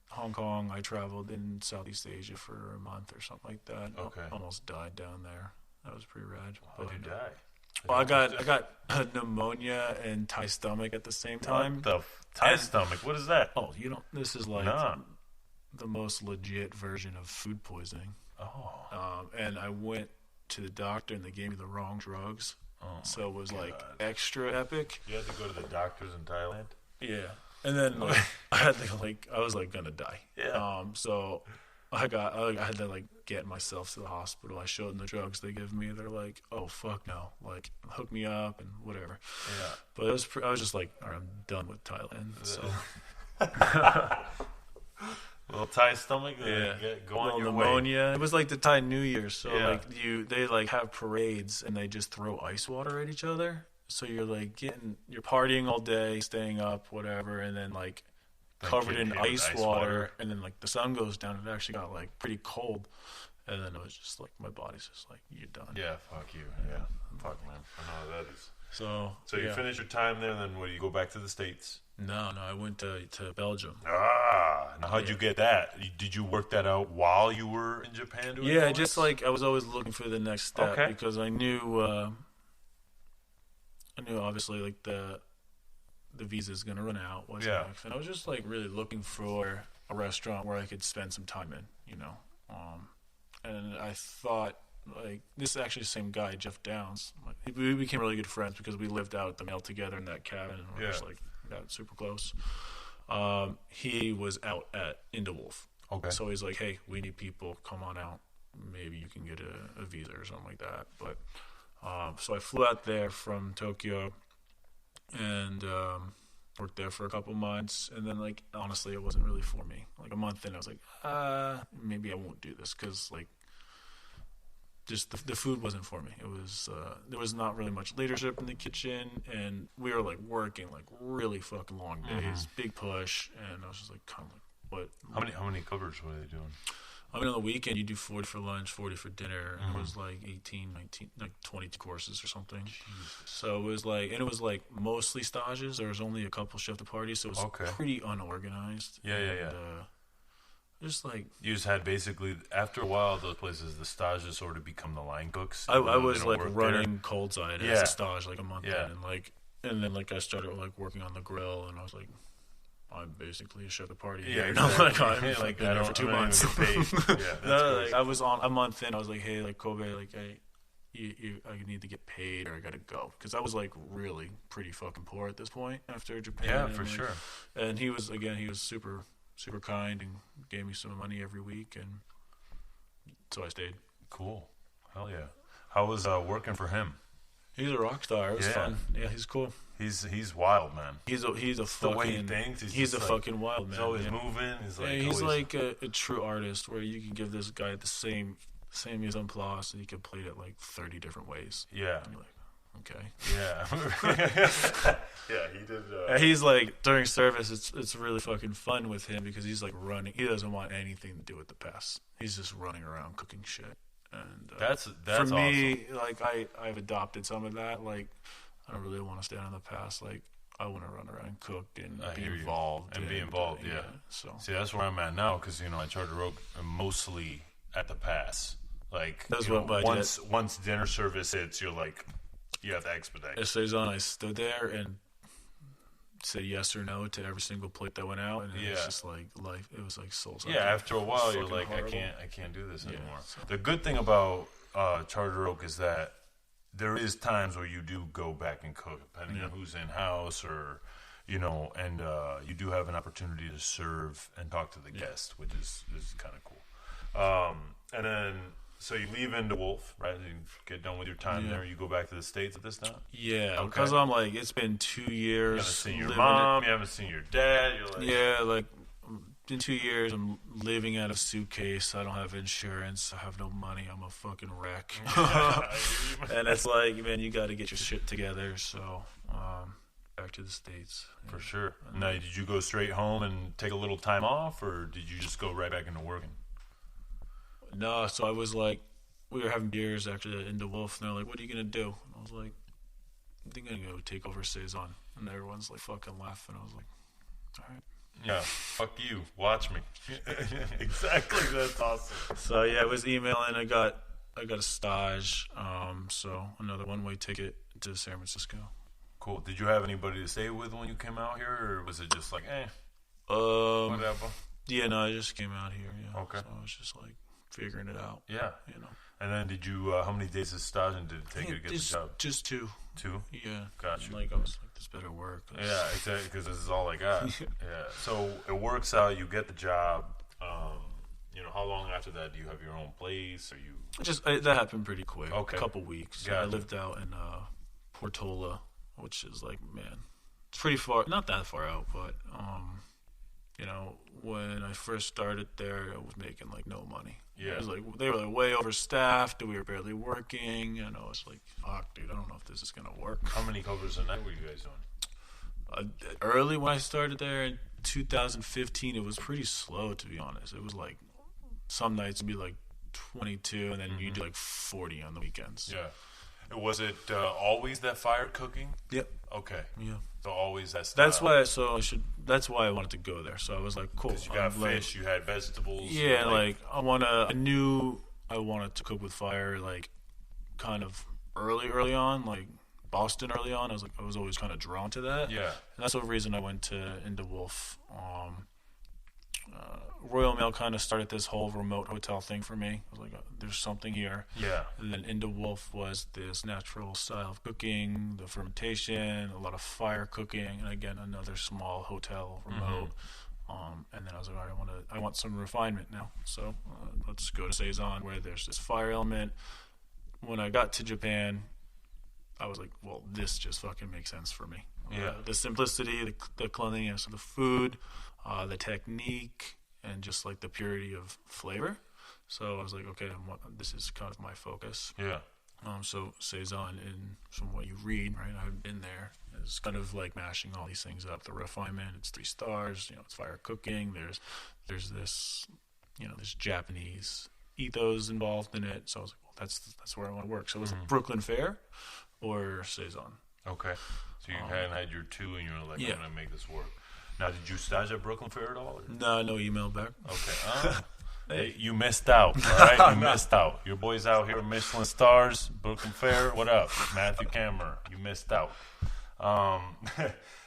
Hong Kong. I traveled in Southeast Asia for a month or something like that. Okay. Almost died down there. That was pretty rad. How did you die? Well, I got pneumonia and Thai stomach at the same time. What the Thai stomach? What is that? Oh, you don't. This is like the most legit version of food poisoning. Oh. And I went to the doctor and they gave me the wrong drugs. Oh, so it was like extra epic. You had to go to the doctors in Thailand? Yeah. And then like, I was like gonna die. Yeah. So I had to like get myself to the hospital. I showed them the drugs they give me. They're like, "Oh fuck no!" Like hook me up and whatever. Yeah. But I was just like, "All right, I'm done with Thailand." So. Little Thai stomach. Go on your pneumonia. way. It was like the Thai New Year. So like they like have parades and they just throw ice water at each other. So you're like you're partying all day, staying up, whatever, and then like covered in ice water, and then like the sun goes down. It actually got like pretty cold, and then it was just like my body's just like, you're done. Yeah, fuck you. Yeah, fuck man. I know how that is. So you finish your time there, and then what? Do you go back to the States? No, I went to Belgium. Now how'd you get that? Did you work that out while you were in Japan doing Yeah, just like I was always looking for the next step because I knew obviously like the visa's gonna run out. What's next? And I was just like really looking for a restaurant where I could spend some time in, you know. And I thought like this is actually the same guy, Jeff Downs. We became really good friends because we lived out at the Mail together in that cabin, and we were just like got super close. He was out at Indewolf. Okay. So he's like, "Hey, we need people. Come on out. Maybe you can get a visa or something like that. But so I flew out there from Tokyo and worked there for a couple months, and then like honestly, it wasn't really for me. Like a month in, I was like, maybe I won't do this because like just the food wasn't for me. It was there was not really much leadership in the kitchen, and we were like working like really fucking long days, big push, and I was just like kind of like, what? How many covers were they doing? I mean, on the weekend, you do 40 for lunch, 40 for dinner, and it was like 18, 19, like 22 courses or something. Jesus. So it was like, and it was like mostly stages. There was only a couple shift parties, so it was pretty unorganized. Yeah. Just like you just had basically after a while, those places, the stages sort of become the line cooks. I was like running cold side as a stage like a month in, and then like I started like working on the grill, and I was like, I'm basically a chef de partie. Yeah, exactly. I'm like been there for 2 months. Like, I was on a month in. I was like, hey, like Kobe, like I need to get paid or I gotta go, because I was like really pretty fucking poor at this point after Japan. Yeah, and, for like, sure. And he was super kind and gave me some money every week, and so I stayed. Cool. Hell yeah. How was working for him? He's a rock star. It was fun. Yeah, he's cool. He's wild, man. He's a fucking. The way he thinks, he's a fucking wild man. He's always moving. He's like a true artist, where you can give this guy the same mise en place, and he can play it like 30 different ways. Yeah. And you're like, okay. Yeah. Yeah, he did. He's like during service, it's really fucking fun with him because he's like running. He doesn't want anything to do with the pass. He's just running around cooking shit. And that's for me, awesome. like I've adopted some of that. Like I don't really want to stand on the pass. Like I want to run around and cook and be involved. And be involved, yeah. So see, that's where I'm at now, because I charter rope mostly at the pass. Like that's what once dinner service hits, you're like, you have to expedite. It stays on. I stood there and said yes or no to every single plate that went out, and it was just like life. It was like soul sucking. Yeah, after a while, you're like, horrible. I can't do this anymore. So. The good thing about Charter Oak is that there is times where you do go back and cook, depending on who's in house, or and you do have an opportunity to serve and talk to the guest, which is kind of cool. And then. So you leave into Wolf, right? You get done with your time there. You go back to the States at this time? Yeah, because I'm like, it's been 2 years. You haven't seen your mom. You haven't seen your dad. You're like, yeah, like in 2 years, I'm living out of suitcase. I don't have insurance. I have no money. I'm a fucking wreck. And it's like, man, you got to get your shit together. So back to the States. For sure. Now, did you go straight home and take a little time off, or did you just go right back into working? No, so I was like, we were having beers actually into Wolf, and they're like, what are you going to do? And I was like, I think I'm going to go take over Saison. And everyone's like fucking laughing. I was like, all right. Yeah, fuck you. Watch me. Exactly. That's awesome. So yeah, I was emailing. I got a stage. So another one-way ticket to San Francisco. Cool. Did you have anybody to stay with when you came out here, or was it just like, whatever? Yeah, no, I just came out here. Yeah. Okay. So I was just like figuring it out. Yeah. And then did you? How many days of staging did it take you to get the job? Just 2. 2. Yeah. Gotcha. Like I was like, this better work. Yeah, exactly. Because this is all I got. Yeah. So it works out. You get the job. How long after that do you have your own place? Or you? That happened pretty quick. Okay. A couple weeks. Gotcha. I lived out in Portola, which is like, man, it's pretty far. Not that far out, but when I first started there, I was making like no money. Yeah. It was like they were like way overstaffed. We were barely working, and I was like, "Fuck, dude, I don't know if this is gonna work." How many covers a night were you guys doing? Early when I started there in 2015, it was pretty slow, to be honest. It was like some nights would be like 22, and then you do like 40 on the weekends. Yeah. Was it always that fire cooking? Yep. Okay. Yeah. So always that style. That's why I wanted to go there. So I was like, cool. Because you got fish, you had vegetables. Yeah, like I knew I wanted to cook with fire, like kind of early on, like Boston early on. I was always kind of drawn to that. Yeah. And that's the reason I went into Wolf. Royal Mail kind of started this whole remote hotel thing for me. I was like, there's something here. Yeah. And then into Wolf was this natural style of cooking, the fermentation, a lot of fire cooking, and again, another small hotel remote. And then I was like, all right, I want some refinement now. So let's go to Saison, where there's this fire element. When I got to Japan, I was like, well, this just fucking makes sense for me. Yeah. The simplicity, the cleanliness of the food, the technique, and just like the purity of flavor. So I was like, okay, this is kind of my focus. Yeah. So Saison, from what you read, right, I've been there. It's kind of like mashing all these things up. The refinement, it's 3 stars. It's fire cooking. There's this, this Japanese ethos involved in it. So I was like, well, that's where I want to work. So it was Brooklyn Fare or Saison. Okay. So you hadn't had your 2, and you were like, I'm gonna make this work. Now, did you stage at Brooklyn Fare at all? Or? No email back. Okay. Hey, you missed out, all right? You missed out. Your boys out here, Michelin Stars, Brooklyn Fare. What up? Matthew Kammerer. You missed out.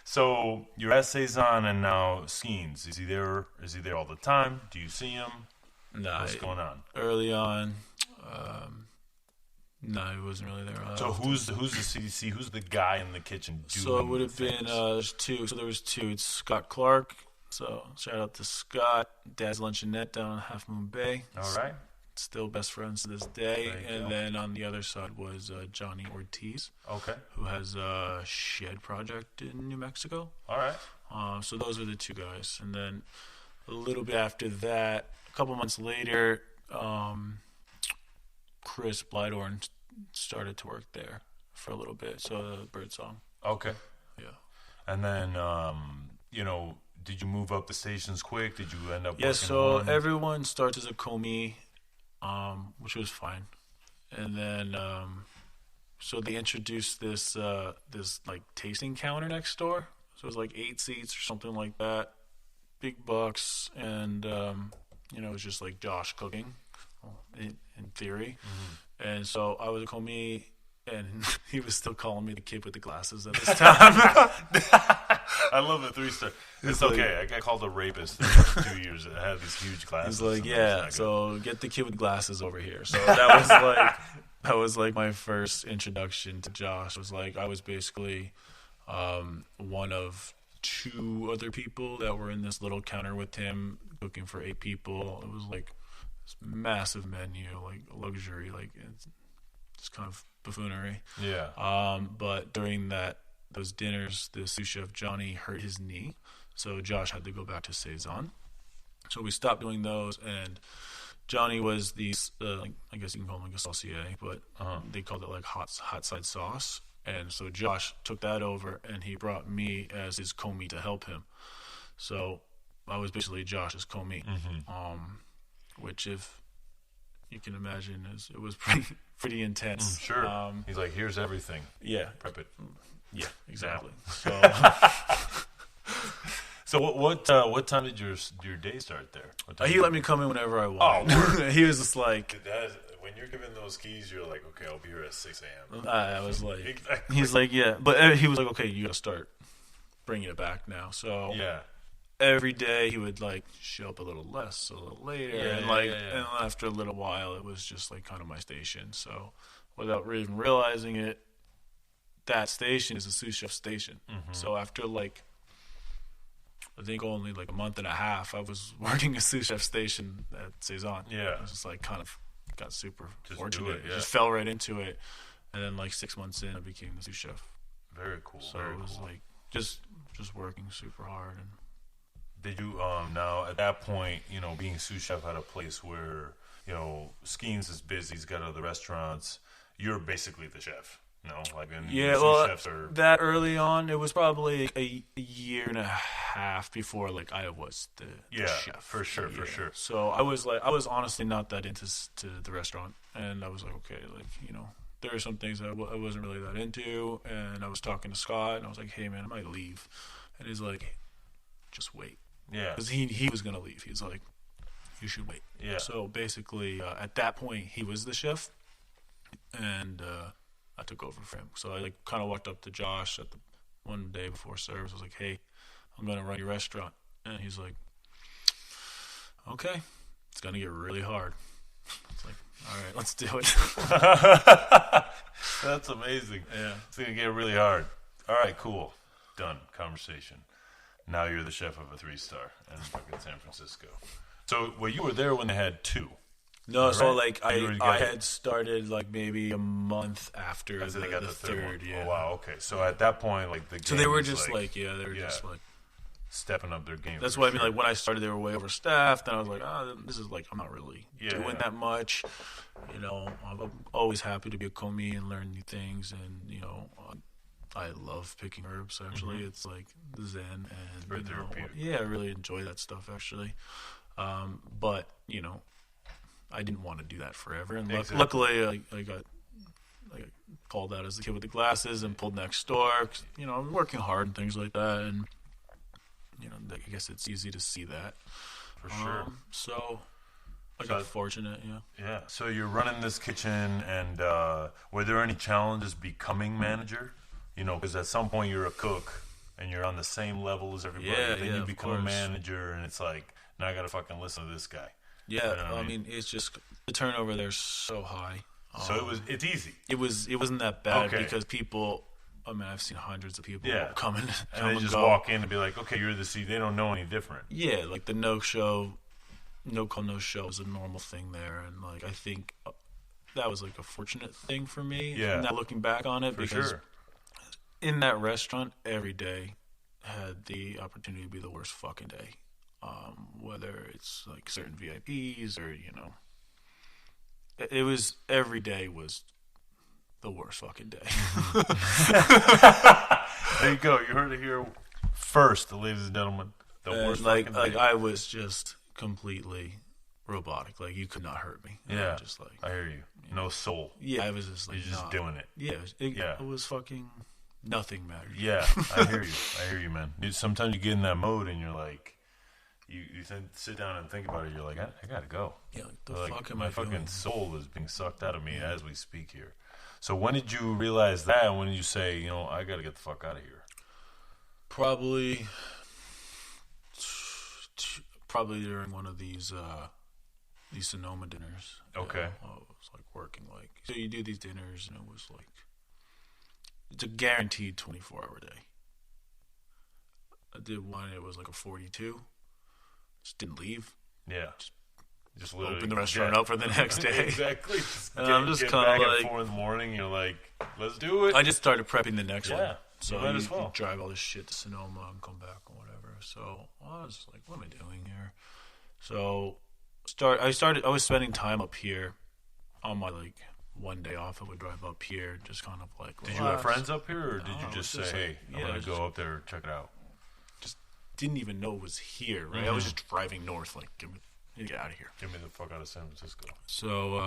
So you're at Saison and now Skeens. Is he there all the time? Do you see him? Nah. What's going on? Early on, no, he wasn't really there. So who's the CDC? Who's the guy in the kitchen doing So it would have been, there's 2. So there was 2. It's Scott Clark. So shout out to Scott, Dad's Luncheonette down on Half Moon Bay. All right. Still best friends to this day. And then on the other side was Johnny Ortiz. Okay. Who has a shed project in New Mexico. All right. So those are the 2 guys. And then a little bit after that, a couple months later, Chris Blydorn started to work there for a little bit. So Birdsong. Okay. Yeah. And then, did you move up the stations quick? Did you end up Yeah, working so on? everyone starts as a commis, which was fine. And then, so they introduced this like tasting counter next door. So it was like 8 seats or something like that. Big bucks. And, it was just like Josh cooking in theory. Mm-hmm. And so I was a commis, and he was still calling me the kid with the glasses at this time. I love the 3-star. It's okay. I got called a rapist for 2 years. I had these huge glasses. He's like, yeah, so get the kid with glasses over here. So that was like my first introduction to Josh. It was like I was basically one of 2 other people that were in this little counter with him cooking for 8 people. It was like this massive menu, like luxury, like it's kind of buffoonery. Yeah. But during those dinners, the sous chef Johnny hurt his knee, so Josh had to go back to Saison. So we stopped doing those, and Johnny was I guess you can call him like a saucier, but they called it like hot side sauce. And so Josh took that over, and he brought me as his commis to help him. So I was basically Josh's commis, which, if you can imagine, it was pretty intense. Sure. He's like, here's everything. Yeah. Prep it. Yeah, exactly. So what time did your day start there? He let me come in whenever I wanted. Oh, he was just like, when you're given those keys, you're like, okay, I'll be here at 6 a.m. I was like, Exactly. He's like, yeah, but he was like, okay, you gotta start bringing it back now. So Yeah. every day he would like show up a little less, a little later, and and after a little while, it was just like kind of my station. So without even realizing it, that station is a sous chef station. Mm-hmm. So after like, I think only like a month and a half, I was working a sous chef station at Saison. Yeah. I was just like kind of got super Just fortunate. do it, yeah. Just fell right into it. And then like 6 months in, I became the sous chef. Very cool. So very it was cool. like just working super hard. And Did you now at that point, being sous chef at a place where Skeens is busy, he's got other restaurants, you're basically the chef. No, like sous chefs are that early on. It was probably a year and a half before like I was the chef. For sure. So I was honestly not that into the restaurant, and I was like, okay, like there are some things that I wasn't really that into, and I was talking to Scott, and I was like, hey man, I might leave, and he's like, just wait. Yeah, because he was gonna leave. He's like, you should wait. Yeah. So basically, at that point, he was the chef, and I took over for him. So I like kind of walked up to Josh at the one day before service. I was like, hey, I'm gonna run your restaurant, and he's like, okay, it's gonna get really hard. It's like, all right, let's do it. That's amazing. Yeah, it's gonna get really hard. All right, cool, done. Conversation. Now you're the chef of a 3-star in fucking San Francisco. So, well, you were there when they had 2. No, right? so like You I had started like maybe a month after After they got the third one. yeah. Oh, wow, okay. So at that point, like the game So they were was just like, they were just like stepping up their game. That's for what I sure. mean. Like when I started, they were way overstaffed, and I was like, this is like I'm not really doing that much. You know, I'm always happy to be a commis and learn new things, and you know, I love picking herbs. Actually, it's like the zen, and very therapeutic. I really enjoy that stuff actually. But you know, I didn't want to do that forever, and luckily I got called out as the kid with the glasses and pulled next door. 'Cause, you know, I'm working hard and things like that, and you know, I guess it's easy to see that. For sure. So I got fortunate, yeah. Yeah. So you're running this kitchen, and were there any challenges becoming manager? You know, because at some point you're a cook, and you're on the same level as everybody. Yeah, then yeah, you of become a course. manager, and it's like, now I got to fucking listen to this guy. Yeah, You know what I mean, it's just the turnover there's so high. So it's easy. It wasn't that bad Okay. because people. I mean, I've seen hundreds of people come And and they just go. walk in and be like, okay, you're the C. They don't know any different. Yeah, like the no show is a normal thing there, and like I think that was like a fortunate thing for me. Yeah. Now looking back on it, For because sure. in that restaurant, every day had the opportunity to be the worst fucking day. Whether it's like certain VIPs or you know, it was every day was the worst fucking day. There you go. You heard it here first, ladies and gentlemen. The worst like fucking day. I was just completely robotic. Like you could not hurt me. Yeah. Just like I hear you. No soul. I was just like You're just doing it. Yeah, it was fucking nothing mattered. Yeah, I hear you. I hear you, man. Sometimes you get in that mode and you're like, you sit down and think about it. You're like, I gotta go. Yeah, like, the Like, fuck am my I fucking doing? soul is being sucked out of me as we speak here. So when did you realize that? And when did you say, you know, I gotta get the fuck out of here? Probably during one of these Sonoma dinners. Okay. You know, I was like working like so you do these dinners and it was like it's a guaranteed 24-hour day. I did one. It was like a 42. Just didn't leave. Yeah. Just literally Open the restaurant up for the next day. Exactly. Just And I'm just get kinda back like- at 4 a.m. You're like, let's do it. I just started prepping the next Yeah, one. So you might you, as well. you drive all this shit to Sonoma and come back or whatever. So I was like, what am I doing here? So I was spending time up here on my like one day off. I would drive up here, just kind of like. Did you have friends up here, or did No, you it just was say, just hey, like- I'm going to just- go up there, check it out? Didn't even know it was here, right? I was just driving north, like, get out of here. Get me the fuck out of San Francisco. So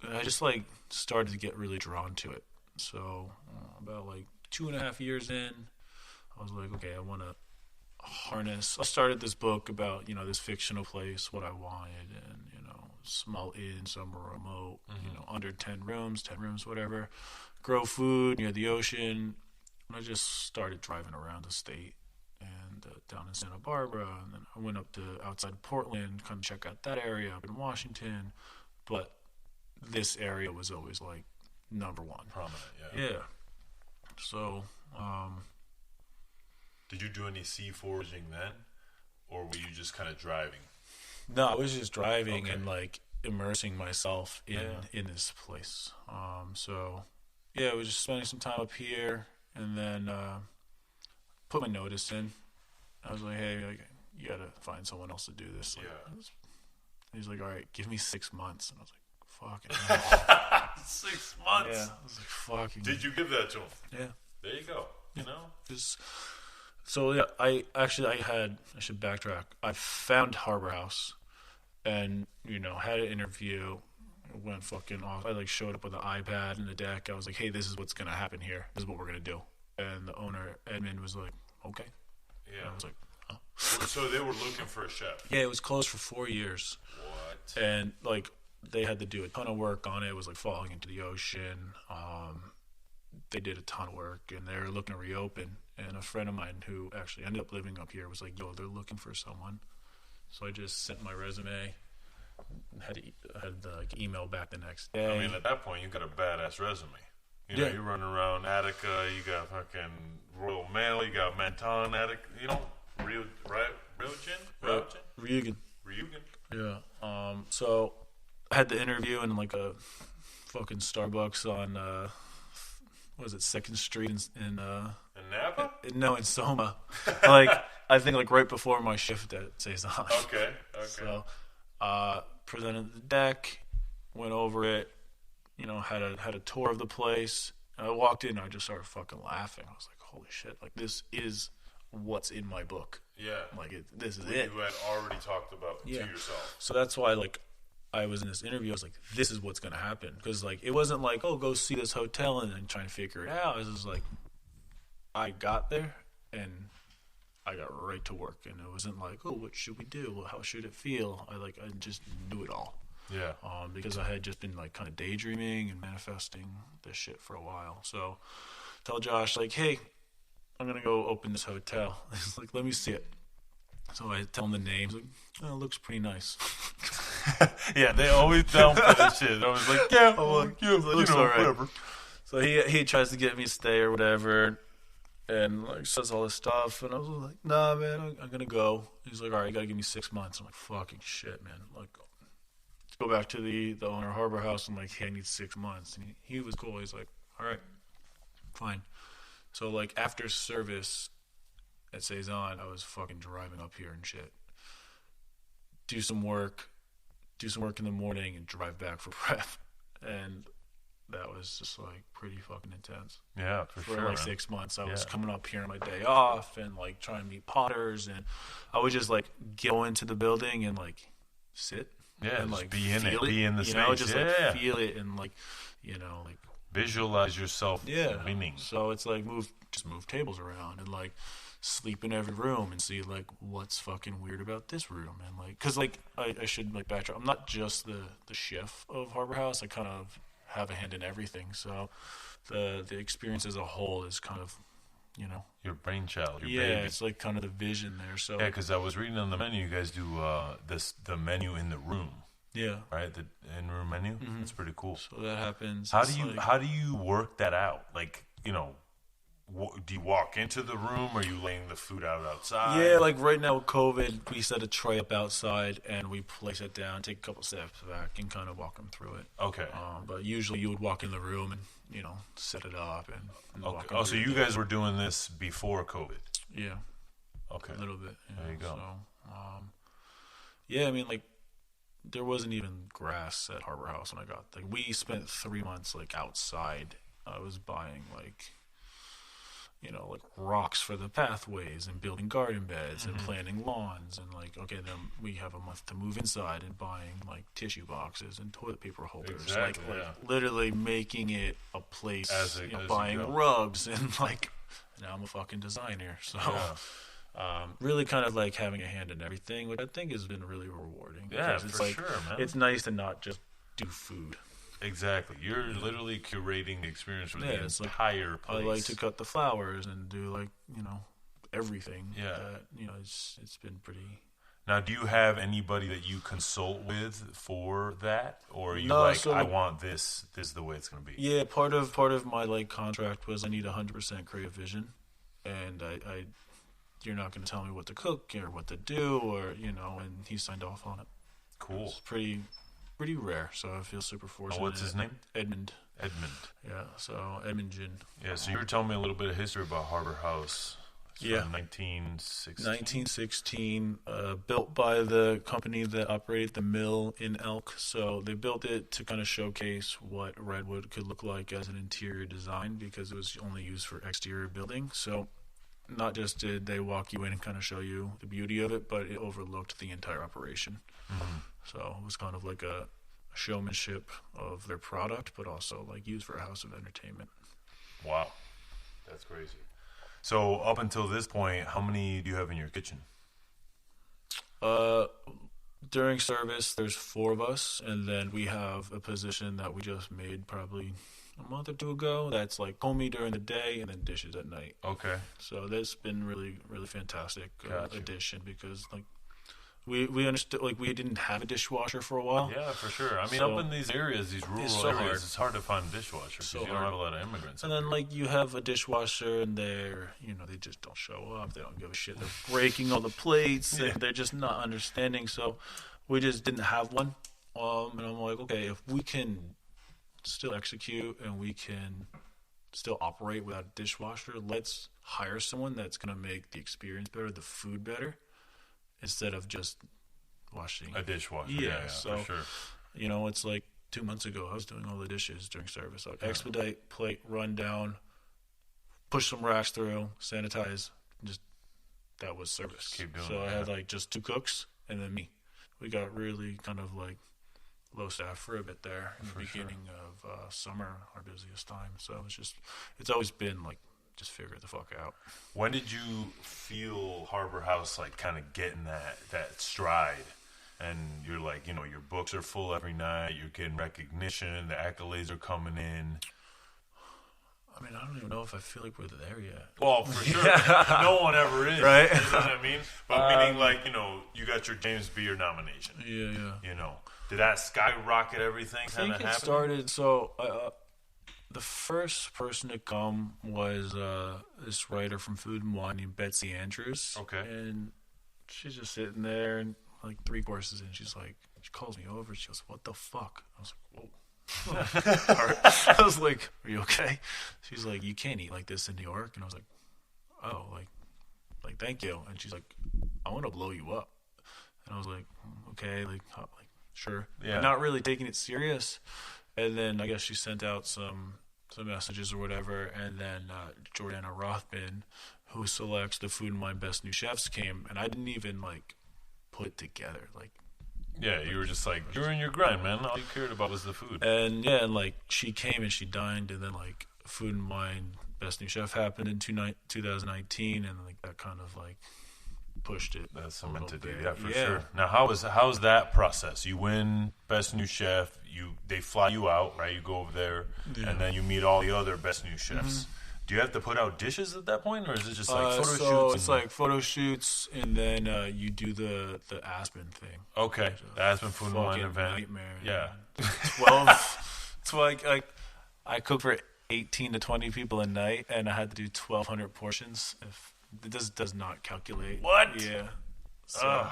I just like started to get really drawn to it. So about like 2.5 years in, I was like, okay, I want to harness. I started this book about this fictional place, what I wanted, and small inn, somewhere remote, under 10 rooms, whatever. Grow food near the ocean. And I just started driving around the state and down in Santa Barbara, and then I went up to outside Portland, kind of check out that area up in Washington. But this area was always like number one. Prominent, Yeah. So, Did you do any sea foraging then? Or were you just kind of driving? no, I was just driving Okay. and like immersing myself in this place. So, yeah, I was just spending some time up here, and then put my notice in. I was like, hey, like, you gotta find someone else to do this. Like, he's like, all right, give me 6 months. And I was like, fucking hell. 6 months? Yeah, I was like, fucking. Did you give that to him? Yeah. There you go. You know? So yeah, I should backtrack. I found Harborhouse, and had an interview. It went fucking off. I like showed up with an iPad and a deck. I was like, hey, this is what's gonna happen here. This is what we're gonna do. And the owner Edmund was like, okay. Yeah. And I was like, oh. So they were looking for a chef. Yeah, it was closed for 4 years. What? And like they had to do a ton of work on it. It was like falling into the ocean. They did a ton of work, and they were looking to reopen. And a friend of mine who actually ended up living up here was like, yo, they're looking for someone. So I just sent my resume. Had the email back the next day. I mean, at that point, you got a badass resume. You know, you're running around Attica. You got fucking Royal Mail. You got Menton, Attica. You know, Ryujin. Yeah. So I had the interview in like a fucking Starbucks on what was it, 2nd Street in Napa? No, in Soma. Like I think like right before my shift at Cezanne. Okay. So presented the deck, went over it, you know, had a tour of the place. And I walked in and I just started fucking laughing. I was like, holy shit, like this is what's in my book. Yeah. Like this is it. You had already talked about to yourself. So that's why like I was in this interview, I was like, this is what's going to happen. Because like it wasn't like, oh, go see this hotel and then trying to figure it out. It was just like, I got there and I got right to work. And it wasn't like, oh, what should we do? How should it feel? I just knew it all. Yeah. Because I had just been like kind of daydreaming and manifesting this shit for a while. So tell Josh like, hey, I'm going to go open this hotel. He's like, let me see it. So I tell him the names. Like, oh, it looks pretty nice. Yeah, they always down for this shit. I was like, yeah, looks all right. Whatever. So he tries to get me to stay or whatever, and like says all this stuff, and I was like, nah, man, I'm gonna go. He's like, all right, you gotta give me 6 months. I'm like, fucking shit, man. Like, go back to the owner of Harborhouse. I'm like, hey, I need 6 months, and he was cool. He's like, all right, fine. So like after service at Cezanne, I was fucking driving up here and shit. Do some work in the morning and drive back for prep. And that was just like pretty fucking intense. Yeah, for sure. For like 6 months. I was coming up here on my day off and like trying to meet potters, and I would just like go into the building and like sit. Yeah, and just like be in feel it, be in the you space. know, just like feel it and like, you know, like visualize yourself winning. So it's like move tables around and like sleep in every room and see like what's fucking weird about this room, and like because like I should like backtrack. I'm not just the chef of Harborhouse. I kind of have a hand in everything. So the experience as a whole is kind of, you know, your brainchild, your baby. baby. It's like kind of the vision there. So yeah, because I was reading on the menu, you guys do the menu in the room. Yeah. Right, the in-room menu. Mm-hmm. That's pretty cool. So that happens. How do you work that out? Like, you know, do you walk into the room, or are you laying the food out outside? Yeah, like right now with COVID, we set a tray up outside and we place it down, take a couple steps back, and kind of walk them through it. Okay. But usually you would walk in the room and, you know, set it up and okay. walk Oh, so you guys were doing this before COVID? Yeah. Okay. A little bit. There you go. So, yeah, I mean, like, there wasn't even grass at Harborhouse when I got there. We spent 3 months, like, outside. I was buying, like, you know, like rocks for the pathways and building garden beds and planting lawns, and like, okay, then we have a month to move inside and buying like tissue boxes and toilet paper holders, exactly, like literally making it a place, you know, buying rugs, and like now I'm a fucking designer, so really kind of like having a hand in everything, which I think has been really rewarding. Yeah, it's for like, sure, man. It's nice to not just do food. Exactly. You're literally curating the experience for the entire place. I like to cut the flowers and do like, you know, everything. Yeah. You know, it's been pretty. Now, do you have anybody that you consult with for that, or are you I want this? This is the way it's going to be. Yeah, part of my like contract was I need 100% creative vision, and I you're not going to tell me what to cook or what to do, or you know, and he signed off on it. Cool. It's pretty rare, so I feel super fortunate. What's his name? Edmund. Yeah, so Edmundjin. Yeah, so you were telling me a little bit of history about Harborhouse. Yeah. 1916, built by the company that operated the mill in Elk. So they built it to kind of showcase what redwood could look like as an interior design, because it was only used for exterior building. So not just did they walk you in and kind of show you the beauty of it, but it overlooked the entire operation. Mm-hmm. So it was kind of like a showmanship of their product, but also like used for a house of entertainment. Wow, that's crazy. So up until this point, how many do you have in your kitchen? During service, there's 4 of us, and then we have a position that we just made probably a month or 2 ago. That's like homie during the day and then dishes at night. Okay. So that's been really, really fantastic addition, because like We understood, like, we didn't have a dishwasher for a while. Yeah, for sure. I mean, So, up in these areas, these rural it's so areas, hard. it's hard to find a dishwasher because So you don't hard. have a lot of immigrants. And up then, like, you have a dishwasher, and they're, they just don't show up. They don't give a shit. They're breaking all the plates, and they're just not understanding. So we just didn't have one. And I'm like, okay, if we can still execute and we can still operate without a dishwasher, let's hire someone that's going to make the experience better, the food better, instead of just washing a dishwasher. Yeah, Yeah, so, for sure. It's like 2 months ago, I was doing all the dishes during service. I'd expedite, plate, run down, push some racks through, sanitize. Just that was service. Keep doing so it, I had yeah. like just 2 cooks and then me. We got really kind of like low staff for a bit there in the beginning of summer, our busiest time. So it's always been like, just figure it the fuck out. When did you feel Harborhouse like kind of getting that stride? And you're like, your books are full every night. You're getting recognition. The accolades are coming in. I mean, I don't even know if I feel like we're there yet. Well, for sure. No one ever is. Right. You know what I mean? But meaning like, you got your James Beard nomination. Yeah. Did that skyrocket everything I kind think of it happen? started, so the first person to come was this writer from Food and Wine named Betsy Andrews. Okay. And she's just sitting there, and like 3 courses in, she calls me over. She goes, "What the fuck?" I was like, "Whoa." All right. I was like, "Are you okay?" She's like, "You can't eat like this in New York." And I was like, "Oh, like thank you." And she's like, "I want to blow you up." And I was like, "Okay, like sure." Yeah. But not really taking it serious. And then I guess she sent out some messages or whatever, and then Jordana Rothman, who selects the Food and Wine Best New Chefs, came, and I didn't even like put it together. Like, Yeah, you were just like, you were in your grind, man. All you cared about was the food. and yeah, and like she came and she dined, and then like Food and Wine Best New Chef happened in 2019, and like that kind of like pushed it. That's a little cemented bit. it, yeah, for sure. Now, how's that process? You win Best New Chef. They fly you out, right? You go over there, and then you meet all the other Best New Chefs. Do you have to put out dishes at that point, or is it just like photo So shoots? it's like photo shoots, and then you do the Aspen thing. Okay, the Aspen Food and Wine Fucking event. nightmare. Yeah. 12. It's like I cook for 18 to 20 people a night, and I had to do 1,200 portions. If this does not calculate. What? Yeah. So,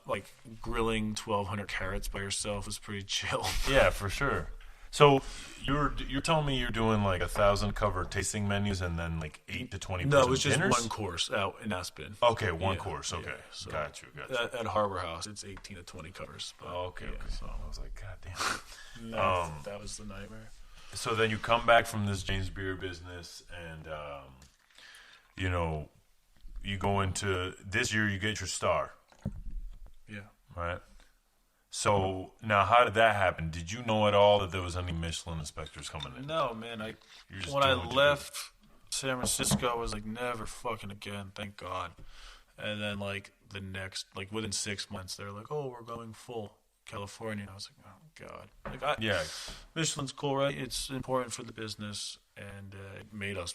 like grilling 1,200 carrots by yourself is pretty chill. Yeah, for sure. So you're telling me you're doing like 1,000 cover tasting menus and then like 8 to 20 No, it was just dinners? one course out in Aspen. Okay, one Yeah, course. Okay, yeah. So got you. At Harborhouse, it's 18 to 20 covers. But, Okay. So I was like, God damn. that was the nightmare. So then you come back from this James Beer business, and you go into this year. You get your star, Yeah. right? So now, how did that happen? Did you know at all that there was any Michelin inspectors coming in? No, man. You're just When I doing what you left San Francisco, I was like, never fucking again, thank God. And then like the next, like within 6 months, they're like, oh, we're going full California. And I was like, oh God. Like Yeah, Michelin's cool, right? It's important for the business, and it made us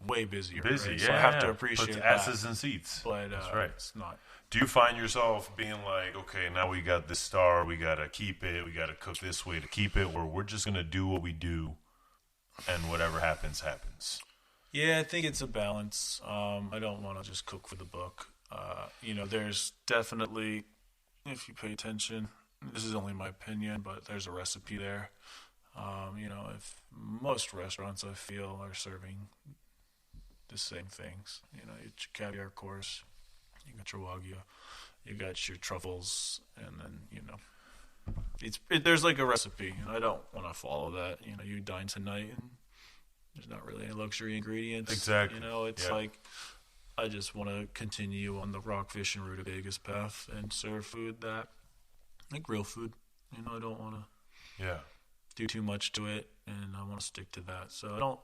way busier. busy. Right? Yeah, So I have to yeah. appreciate Puts that. asses in seats. But That's right. it's not. Do you find yourself being like, okay, now we got this star, we got to keep it, we got to cook this way to keep it, or we're just going to do what we do, and whatever happens, happens? Yeah, I think it's a balance. I don't want to just cook for the book. There's definitely, if you pay attention, this is only my opinion, but there's a recipe there. If most restaurants, I feel, are serving the same things. Your caviar course, you got your wagyu, you got your truffles, and then, there's like a recipe, and I don't want to follow that. You dine tonight, and there's not really any luxury ingredients. Exactly. It's Yeah. like I just want to continue on the rockfish and rutabagas path and serve food that, like real food. I don't want to Yeah. do too much to it, and I want to stick to that. So I don't.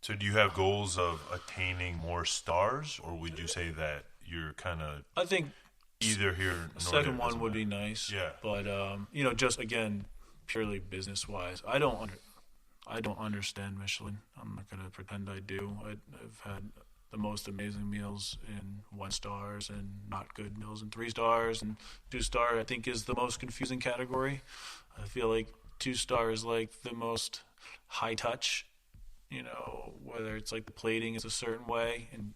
So do you have goals of attaining more stars, or would you say that you're kind of I think either here nor the second there, one doesn't would matter? be nice. Yeah. But just again, purely business wise, I don't understand Michelin. I'm not gonna pretend I do. I've had the most amazing meals in 1 stars and not good meals in 3 stars, and 2-star I think is the most confusing category. I feel like 2-star is like the most high touch, you know, whether it's like the plating is a certain way and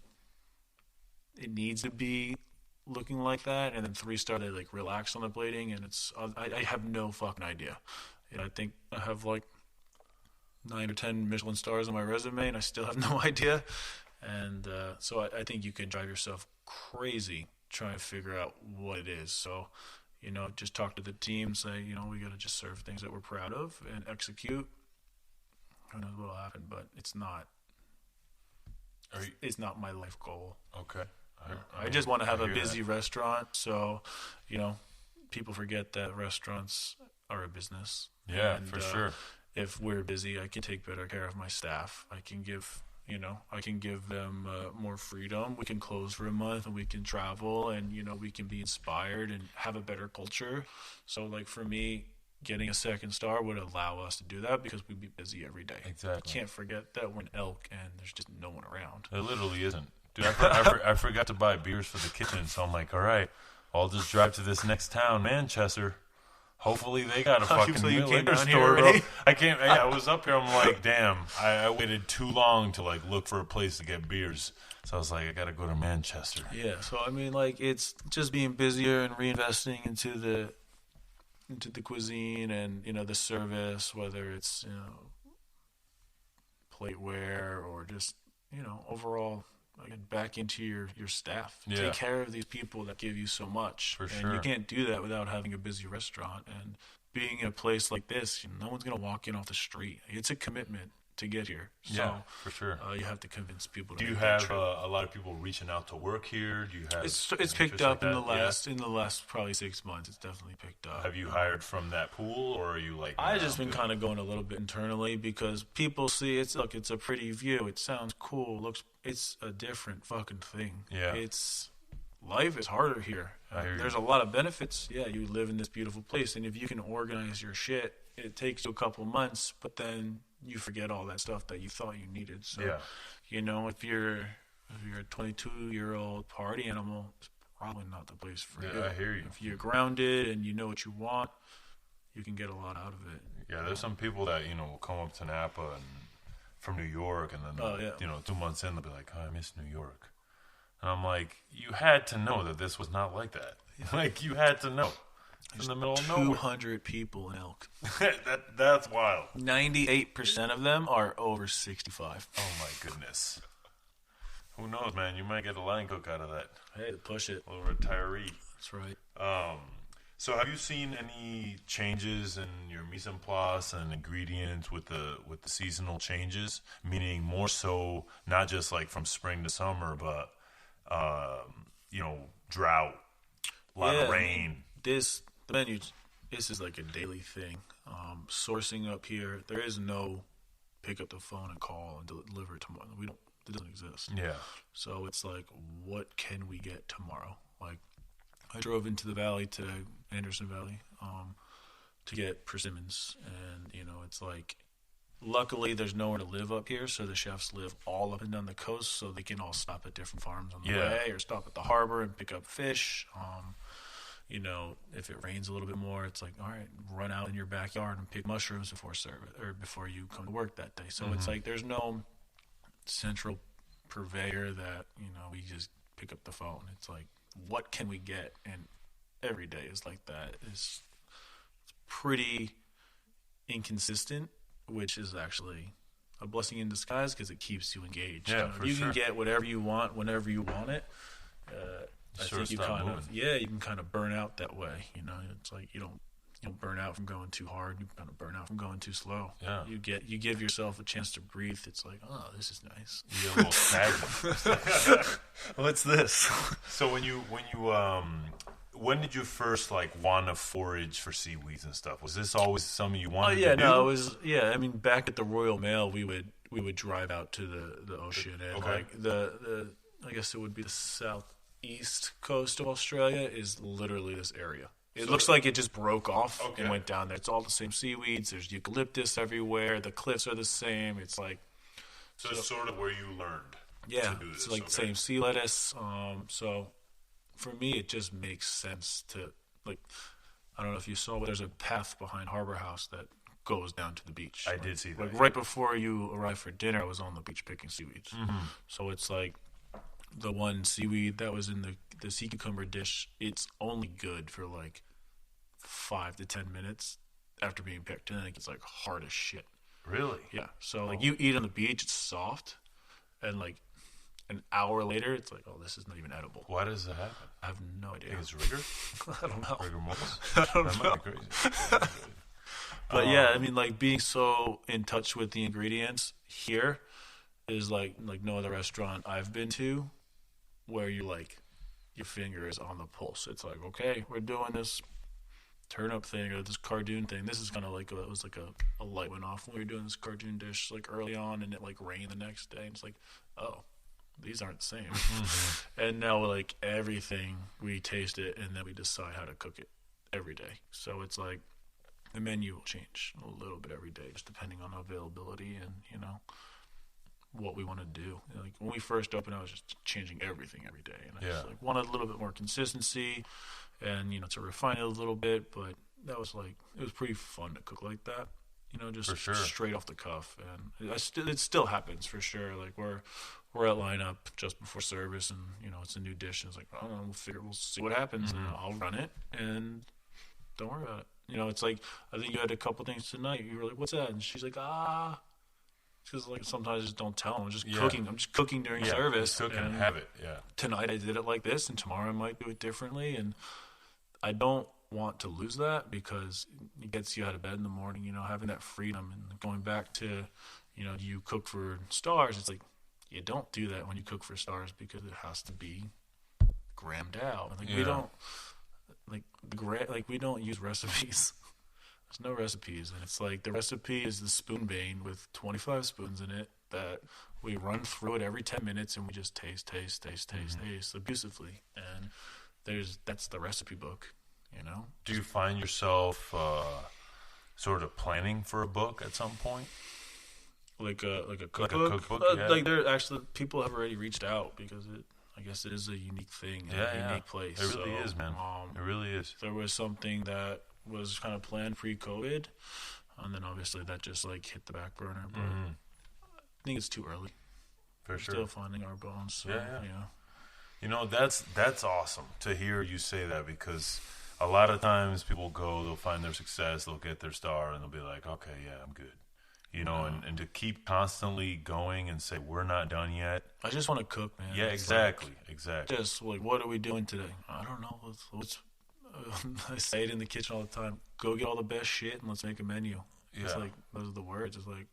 it needs to be looking like that, and then 3-star they like relax on the plating, and it's I have no fucking idea. I think I have like 9 or 10 Michelin stars on my resume, and I still have no idea. And so I think you can drive yourself crazy trying to figure out what it is. So, you know, just talk to the team, say, you know, we got to just serve things that we're proud of and execute. Who knows what will happen, but it's not. It's not my life goal. Okay. I just want to have a busy restaurant. So, you know, people forget that restaurants are a business. Yeah, and, for sure. If we're busy, I can take better care of my staff. I can give them more freedom. We can close for a month and we can travel, and, you know, we can be inspired and have a better culture. So, like, for me, getting a 2nd star would allow us to do that because we'd be busy every day. Exactly. You can't forget that we're in Elk and there's just no one around. It literally isn't. Dude, I forgot to buy beers for the kitchen, so I'm like, all right, I'll just drive to this next town, Manchester. Hopefully they got a fucking liquor store, bro. I was up here. I'm like, damn. I waited too long to like look for a place to get beers. So I was like, I gotta go to Manchester. Yeah. So I mean, like, it's just being busier and reinvesting into the cuisine and, you know, the service, whether it's, you know, plateware or just, you know, overall. Like, back into your staff. Yeah. Take care of these people that give you so much. For sure. And you can't do that without having a busy restaurant. And being in a place like this, no one's going to walk in off the street. It's a commitment to get here. So, yeah, for sure. You have to convince people to Do you make have that trip. a lot of people reaching out to work here? Do you have It's picked up like in the last probably 6 months. It's definitely picked up. Have you hired from that pool, or are you like? I've just been kind of going a little bit internally because people see it's a pretty view. It sounds cool. It's a different fucking thing. Yeah. Life is harder here. There's a lot of benefits. Yeah, you live in this beautiful place, and if you can organize your shit, it takes you a couple months, but then you forget all that stuff that you thought you needed. So, you know, if you're a 22-year-old party animal, it's probably not the place for you. I hear you. If you're grounded and you know what you want, you can get a lot out of it. Yeah, there's some people that, you know, will come up to Napa and from New York, and then you know, 2 months in they'll be like, oh, I miss New York. And I'm like, you had to know that this was not like that. Like, you had to know. It's in the middle of nowhere. 200 people in Elk. That's wild. 98% of them are over 65. Oh my goodness. Who knows, man? You might get a line cook out of that. Hey, push it. A little retiree. That's right. So have you seen any changes in your mise en place and ingredients with the seasonal changes? Meaning more so not just like from spring to summer, but you know, drought, a lot of rain. The menu, this is like a daily thing. Sourcing up here, there is no pick up the phone and call and deliver it tomorrow. It doesn't exist. Yeah. So it's like, what can we get tomorrow? Like, I drove into the valley today, Anderson Valley, to get persimmons, and, you know, it's like, luckily there's nowhere to live up here, so the chefs live all up and down the coast, so they can all stop at different farms on the way, or stop at the harbor and pick up fish. You know, if it rains a little bit more, it's like, all right, run out in your backyard and pick mushrooms before you come to work that day. So it's like there's no central purveyor that, you know, we just pick up the phone. It's like, what can we get? And every day is like that. It's pretty inconsistent, which is actually a blessing in disguise because it keeps you engaged. Yeah, you can get whatever you want whenever you want it. I think you can kind of burn out that way. You know, it's like you don't burn out from going too hard. You kind of burn out from going too slow. Yeah. You give yourself a chance to breathe. It's like, oh, this is nice. You get a little stagnant. What's this? So when did you first like want to forage for seaweeds and stuff? Was this always something you wanted to do? No, it was. Yeah, I mean, back at the Royal Mail, we would drive out to the ocean and like the I guess it would be the southeast coast of Australia is literally this area. It looks like it just broke off and went down there. It's all the same seaweeds. There's eucalyptus everywhere. The cliffs are the same. It's like it's sort of where you learned. Yeah, to do this. it's like same sea lettuce. So for me, it just makes sense to like. I don't know if you saw, but there's a path behind Harborhouse that goes down to the beach. I did see that. Like right before you arrived for dinner, I was on the beach picking seaweeds. So it's like the one seaweed that was in the sea cucumber dish. It's only good for like 5 to 10 minutes after being picked, and then it gets like hard as shit. Really? Yeah. So like you eat on the beach, it's soft, and like an hour later, it's like, oh, this is not even edible. Why does that happen? I have no idea. It's rigor? I don't know. Rigor mortis? I don't That know. might be crazy. But yeah, I mean, like being so in touch with the ingredients here is like no other restaurant I've been to where you like your finger is on the pulse. It's like, okay, we're doing this turnip thing or this cardoon thing. This is kind of like it was like a light went off when we were doing this cardoon dish like early on, and it like rained the next day. And it's like, oh, these aren't the same. And now like everything we taste it, and then we decide how to cook it every day. So it's like the menu will change a little bit every day, just depending on availability and what we want to do. Like when we first opened, I was just changing everything every day, and I just like wanted a little bit more consistency, and to refine it a little bit. But that was like it was pretty fun to cook like that, just straight off the cuff. And it still happens for sure. Like we're at lineup just before service, and it's a new dish, and it's like, oh, we'll see what happens, and I'll run it, and don't worry about it. It's like I think you had a couple things tonight. You were like, "What's that?" And she's like, because like sometimes I just don't tell them. I'm just cooking. I'm just cooking during service. Cook and have it. Yeah. Tonight I did it like this, and tomorrow I might do it differently. And I don't want to lose that because it gets you out of bed in the morning. Having that freedom and going back to, you cook for stars. It's like you don't do that when you cook for stars because it has to be grammed out. Like we don't. We don't use recipes. There's no recipes, and it's like the recipe is the spoon bane with 25 spoons in it that we run through it every 10 minutes, and we just taste abusively. And that's the recipe book, Do you find yourself sort of planning for a book at some point? Like a cookbook? Like a cookbook, yeah. Like there actually people have already reached out because I guess it is a unique thing, a unique place. It really is, man. It really is. There was something that was kind of planned pre-COVID, and then obviously that just like hit the back burner. But I think it's too early. For sure. Still finding our bones. So, yeah. That's awesome to hear you say that, because a lot of times people they'll find their success, they'll get their star, and they'll be like, okay, yeah, I'm good. And to keep constantly going and say, we're not done yet. I just want to cook, man. Yeah, it's exactly. Just like, what are we doing today? I don't know. Let's I say it in the kitchen all the time. Go get all the best shit and let's make a menu. Yeah. It's like, those are the words. It's like,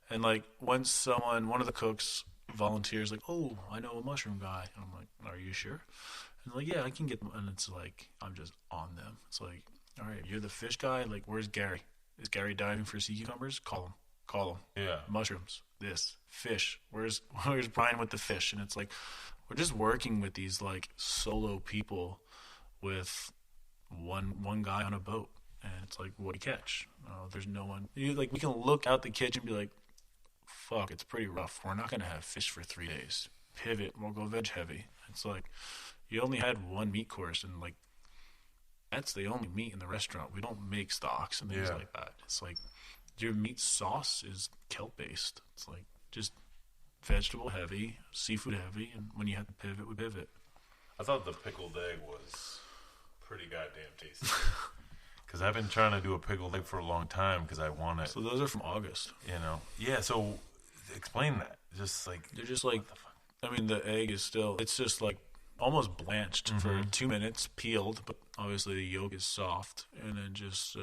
and like when one of the cooks volunteers, like, oh, I know a mushroom guy. And I'm like, are you sure? And like, yeah, I can get them. And it's like, I'm just on them. It's like, all right, you're the fish guy. Like, where's Gary? Is Gary diving for sea cucumbers? Call him. Yeah. Mushrooms. This. Fish. Where's Brian with the fish? And it's like, we're just working with these like solo people with one guy on a boat. And it's like, what do you catch? There's no one. We can look out the kitchen and be like, fuck, it's pretty rough. We're not going to have fish for 3 days. Pivot. We'll go veg heavy. It's like, you only had one meat course, and like, that's the only meat in the restaurant. We don't make stocks and things like that. It's like, your meat sauce is kelp based. It's like just vegetable heavy, seafood heavy, and when you have to pivot, we pivot. I thought the pickled egg was pretty goddamn tasty. Because I've been trying to do a pickled egg for a long time because I want it. So those are from August. Yeah, so explain that. Just like... They're just like... I mean, the egg is still... It's just like almost blanched for 2 minutes, peeled, but obviously the yolk is soft, and then just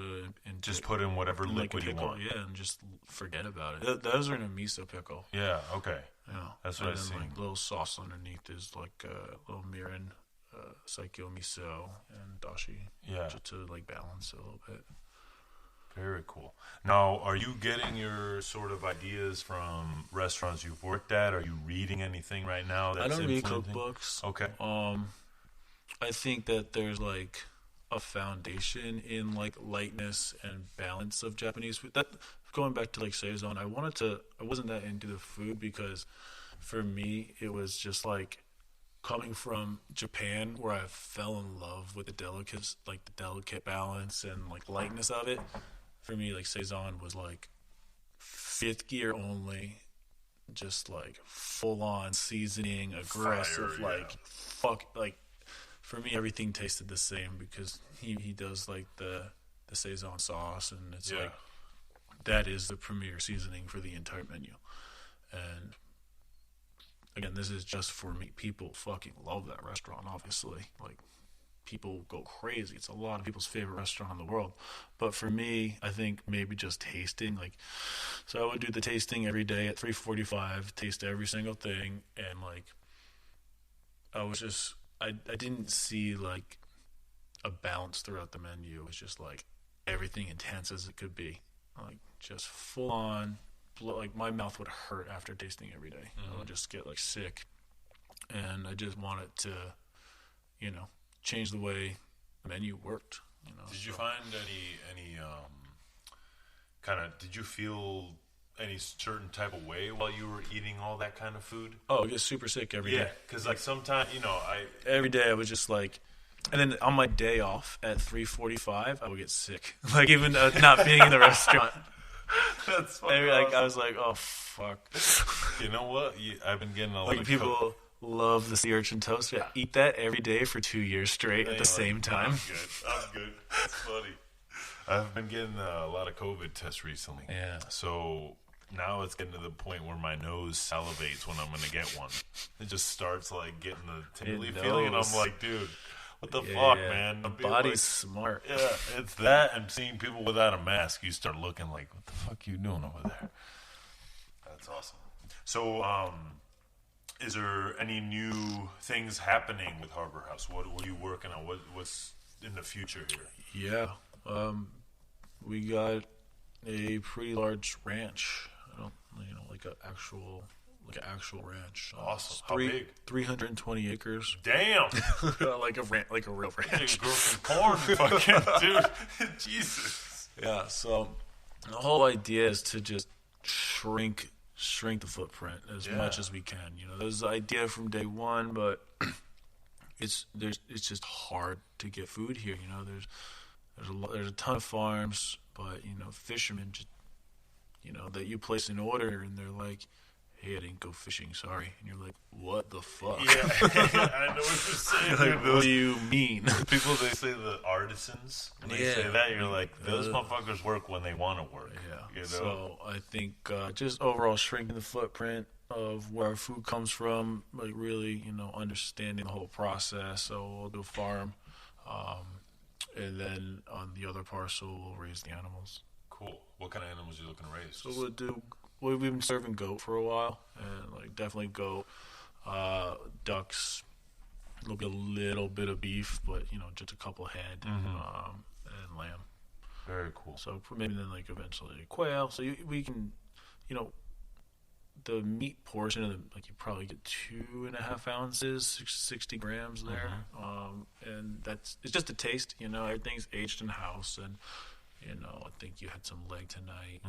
put in whatever liquid you want. Yeah, and just forget about it. Those are in a miso pickle. Yeah, okay. Yeah, that's what I see. Like little sauce underneath is like a little mirin, saikyo miso, and dashi. Yeah, just to like balance it a little bit. Very cool. Now, are you getting your sort of ideas from restaurants you've worked at? Are you reading anything right now that's I don't read influencing? cookbooks. Okay. I think that there's like a foundation in like lightness and balance of Japanese food. That going back to like Saison, I wasn't that into the food because for me, it was just like coming from Japan, where I fell in love with the delicate balance and like lightness of it. For me, like saison was like fifth gear only, just like full on seasoning, aggressive, Fire, like fuck, like for me everything tasted the same because he does like the saison sauce, and it's like that is the premier seasoning for the entire menu. And again, this is just for me. People fucking love that restaurant, obviously. Like, people go crazy. It's a lot of people's favorite restaurant in the world. But for me, I think maybe just tasting, like, so I would do the tasting every day at 3:45, taste every single thing, and like, I didn't see like a balance throughout the menu. It was just like everything intense as it could be, like just full on. Like my mouth would hurt after tasting every day. I would just get like sick, and I just wanted to, change the way the menu worked. Did you find any kind of? Did you feel any certain type of way while you were eating all that kind of food? Oh, I get super sick every day. Yeah, because like sometimes every day I was just like. And then on my day off at 3:45, I would get sick. Like even not being in the restaurant. That's funny. Like I was like, oh fuck. You know what? I've been getting a lot like of people love the sea urchin toast. Yeah, eat that every day for 2 years straight at the same time. I'm good. That's funny. I've been getting a lot of COVID tests recently. Yeah. So now it's getting to the point where my nose salivates when I'm gonna get one. It just starts like getting the tingly feeling, and I'm like, dude. What the fuck, man? The body's smart. Yeah, it's that and seeing people without a mask, you start looking like, what the fuck are you doing over there? That's awesome. So, is there any new things happening with Harborhouse? What are you working on? What's in the future here? Yeah, we got a pretty large ranch. Like an actual ranch. Awesome. How big? 320 acres. Damn. like a real ranch. You grow some corn, fucking dude. Jesus. Yeah. So the whole idea is to just shrink the footprint as much as we can. There's the idea from day one, but it's just hard to get food here. There's a ton of farms, but fishermen just that you place an order and they're like, hey, I didn't go fishing, sorry. And you're like, what the fuck? Yeah, I know what you're saying. Like, what do you mean? People, they say the artisans. When they say that, you're like, those motherfuckers work when they want to work. Yeah. So I think just overall shrinking the footprint of where our food comes from, like really, understanding the whole process. So we'll do a farm. And then on the other parcel, we'll raise the animals. Cool. What kind of animals are you looking to raise? So we've been serving goat for a while, and like definitely goat, ducks. There'll be a little bit of beef, but just a couple head, and lamb. Very cool. So maybe then like eventually quail. So we can, the meat portion of you probably get 2.5 ounces, 60 grams there, and it's just a taste. Everything's aged in house, and I think you had some leg tonight.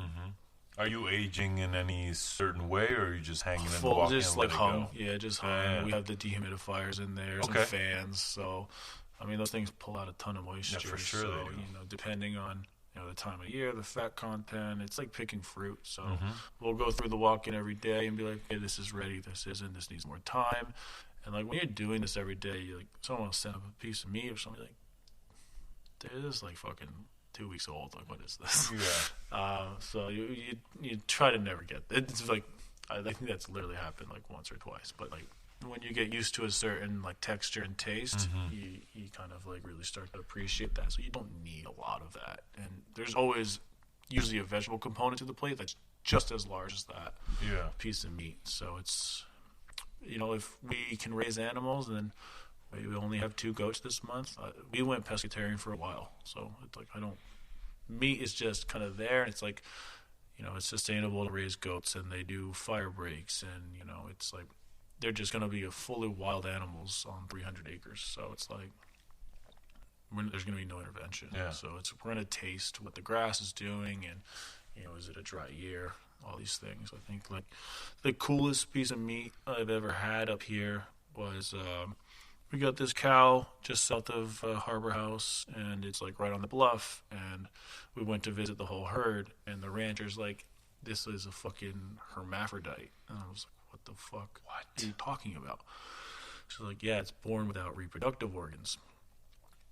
Are you aging in any certain way, or are you just hanging in the walk-in? Just like hung. Yeah, just hung. Yeah. We have the dehumidifiers in there, some fans. So, those things pull out a ton of moisture. Yeah, for sure. So, depending on the time of year, the fat content, it's like picking fruit. So, we'll go through the walk-in every day and be like, hey, this is ready, this isn't, this needs more time. And like when you're doing this every day, someone will send up a piece of meat or something like, this is like fucking 2 weeks old. Like, what is this? Yeah. So you try to never get it's like I think that's literally happened like once or twice. But like when you get used to a certain like texture and taste, you kind of like really start to appreciate that. So you don't need a lot of that. And there's always usually a vegetable component to the plate that's just as large as that piece of meat. So it's if we can raise animals, then we only have 2 goats this month. We went pescatarian for a while, so it's like meat is just kind of there, and it's like, it's sustainable to raise goats, and they do fire breaks, and it's like they're just going to be a fully wild animals on 300 acres. So it's like there's going to be no intervention. Yeah. So we're going to taste what the grass is doing, and is it a dry year? all these things. I think like the coolest piece of meat I've ever had up here was we got this cow just south of Harborhouse, and it's like right on the bluff, and we went to visit the whole herd, and the rancher's like, this is a fucking hermaphrodite. And I was like, what the fuck? What are you talking about? She's like, yeah, it's born without reproductive organs.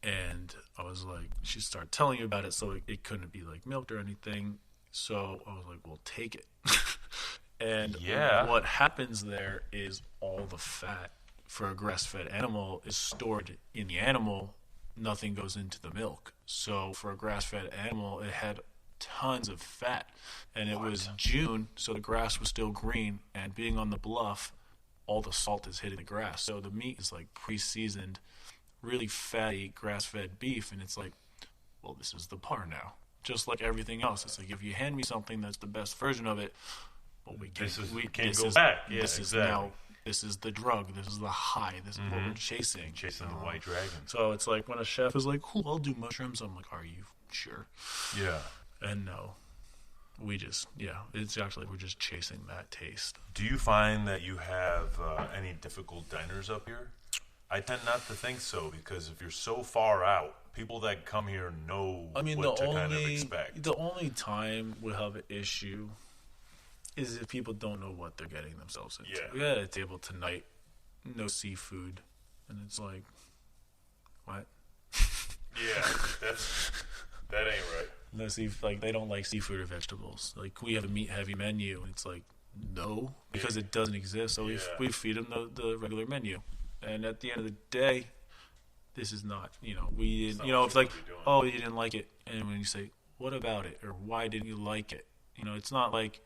And I was like, she started telling me about it, so it couldn't be like milked or anything. So I was like, well, take it. And what happens there is all the fat for a grass-fed animal is stored in the animal. Nothing goes into the milk. So for a grass-fed animal, it had tons of fat. And it was June, so the grass was still green. And being on the bluff, all the salt is hitting the grass. So the meat is like pre-seasoned, really fatty grass-fed beef. And it's like, well, this is the par now. Just like everything else. It's like, if you hand me something that's the best version of it, well, we can't go back. Yeah, this is now, this is the drug. This is the high. This is what we're chasing. Chasing the white dragon. So it's like when a chef is like, cool, I'll do mushrooms. I'm like, are you sure? Yeah. And no. We just, it's actually, we're just chasing that taste. Do you find that you have any difficult diners up here? I tend not to think so, because if you're so far out, people that come here know what to kind of expect. The only time we'll have an issue is if people don't know what they're getting themselves into. Yeah. We had a table tonight, no seafood, and it's like, what? Yeah, that ain't right. No like they don't like seafood or vegetables. Like we have a meat-heavy menu, and it's like, no, because it doesn't exist. So we feed them the regular menu, and at the end of the day, this is not, we didn't, it's like, oh, you didn't like it, and when you say, what about it, or why didn't you like it? It's not like,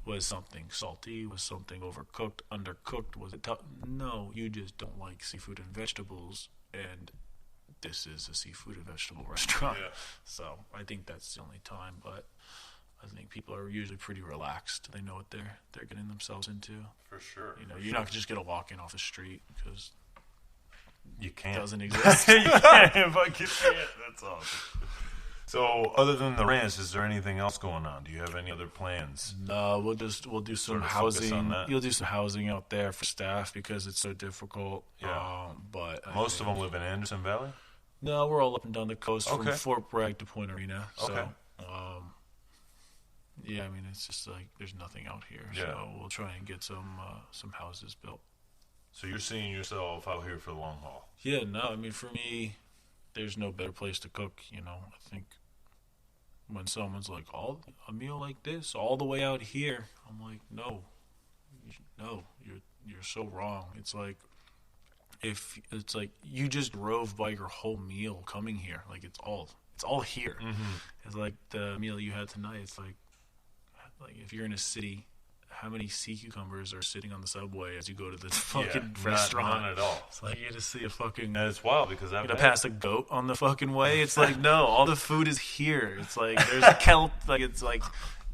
was something salty, was something overcooked, undercooked, was it tough? No, you just don't like seafood and vegetables, and this is a seafood and vegetable restaurant. Yeah. So I think that's the only time, but I think people are usually pretty relaxed. They know what they're getting themselves into. For sure. You're not just going to walk in off the street because you can't. It doesn't exist. You can't. Fucking can't. That's awesome. So, other than the ranch, is there anything else going on? Do you have any other plans? No, we'll do some housing. You'll do some housing out there for staff because it's so difficult. Yeah. But most of them live in Anderson Valley? No, we're all up and down the coast from Fort Bragg to Point Arena. So, it's just like there's nothing out here. Yeah. So we'll try and get some houses built. So you're seeing yourself out here for the long haul? Yeah, no, for me, there's no better place to cook, I think when someone's like, a meal like this, all the way out here, I'm like, no, you're so wrong. It's like, you just drove by your whole meal coming here. Like, it's all here. Mm-hmm. It's like the meal you had tonight. It's like if you're in a city, how many sea cucumbers are sitting on the subway as you go to the fucking restaurant? None at all. It's like you just see a fucking... And it's wild because I've pass a goat on the fucking way. It's like, no, all the food is here. It's like, there's a kelp. Like, it's like,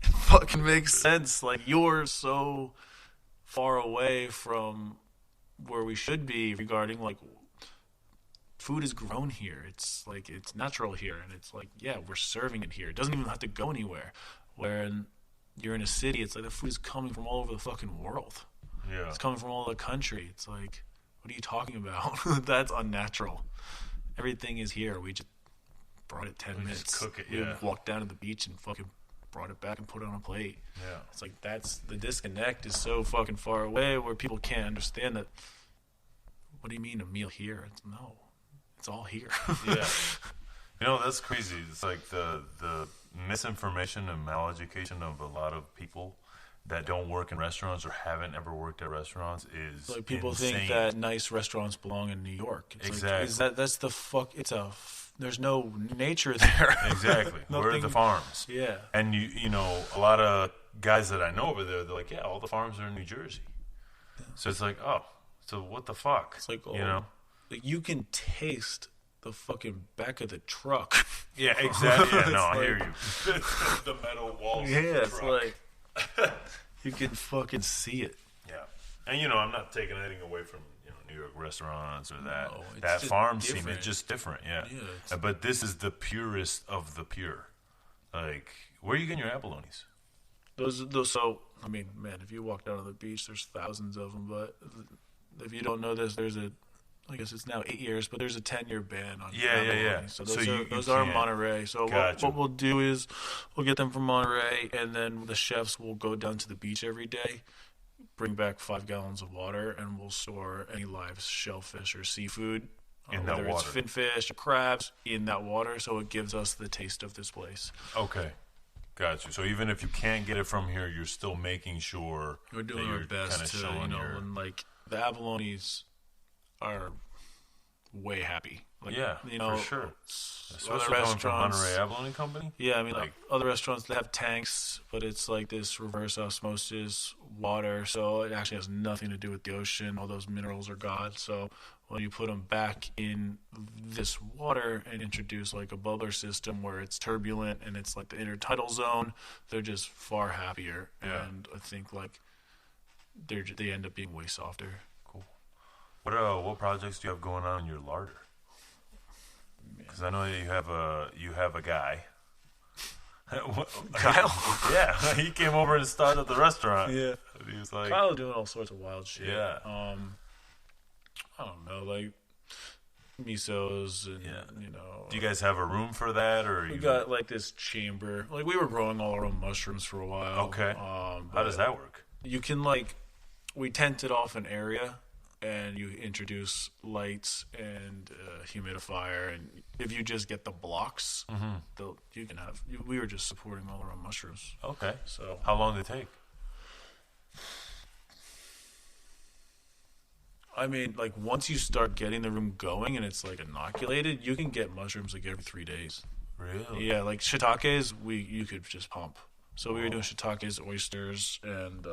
it fucking makes sense. Like, you're so far away from where we should be regarding, like, food is grown here. It's like, it's natural here. And it's like, we're serving it here. It doesn't even have to go anywhere. When you're in a city, it's like the food is coming from all over the fucking world. Yeah. It's coming from all over the country. It's like, what are you talking about? That's unnatural. Everything is here. We just brought it 10 minutes. Just cook it, we walked down to the beach and fucking brought it back and put it on a plate. Yeah. It's like, the disconnect is so fucking far away where people can't understand that. What do you mean a meal here? No, it's all here. Yeah. That's crazy. It's like the misinformation and maleducation of a lot of people that don't work in restaurants or haven't ever worked at restaurants is like people insane. Think that nice restaurants belong in New York. It's exactly. Like, that's the fuck. There's no nature there. Exactly. Where are the farms? Yeah. And a lot of guys that I know over there, they're like, all the farms are in New Jersey. Yeah. So it's like, so what the fuck? It's like, like you can taste the fucking back of the truck. Yeah, exactly. Yeah, no, I hear you. The metal walls of the it's truck. Like you can fucking see it. Yeah. And I'm not taking anything away from New York restaurants or that No, that farm different. scene. It's just different, yeah. But this is the purest of the pure. Like, where are you getting your abalones? Those. So I mean, man, if you walk down to the beach, there's thousands of them. But if you don't know this, I guess it's now 8 years, but there's a 10-year ban on abalone. So those are Monterey. So what we'll do is we'll get them from Monterey, and then the chefs will go down to the beach every day, bring back 5 gallons of water, and we'll store any live shellfish or seafood, in that whether water. it's finfish or crabs, in that water, so it gives us the taste of this place. Okay. Got you. So even if you can't get it from here, you're still making sure we're doing our best to, when like the abalones are way happy. Like, for sure. Other restaurants, from Monterey Abalone Company? Yeah, I mean, like other restaurants, they have tanks, but it's like this reverse osmosis water, so it actually has nothing to do with the ocean. All those minerals are gone. So when you put them back in this water and introduce like a bubbler system where it's turbulent and it's like the intertidal zone, they're just far happier. Yeah. And I think like they end up being way softer. What projects do you have going on in your larder? Because I know that you have a guy. Kyle? Yeah, he came over and started the restaurant. Yeah, he was like Kyle's doing all sorts of wild shit. Yeah, I don't know, like misos and Do you guys have a room for that, or we got like this chamber? Like we were growing all our own mushrooms for a while. Okay. How does that work? You can we tented off an area. And you introduce lights and humidifier, and if you just get the blocks, you can have. We were just supporting all our own mushrooms. Okay. So how long did it take? I mean, like once you start getting the room going and it's like inoculated, you can get mushrooms like every 3 days. Really? Yeah, like shiitakes, you could just pump. So we were doing shiitakes, oysters, and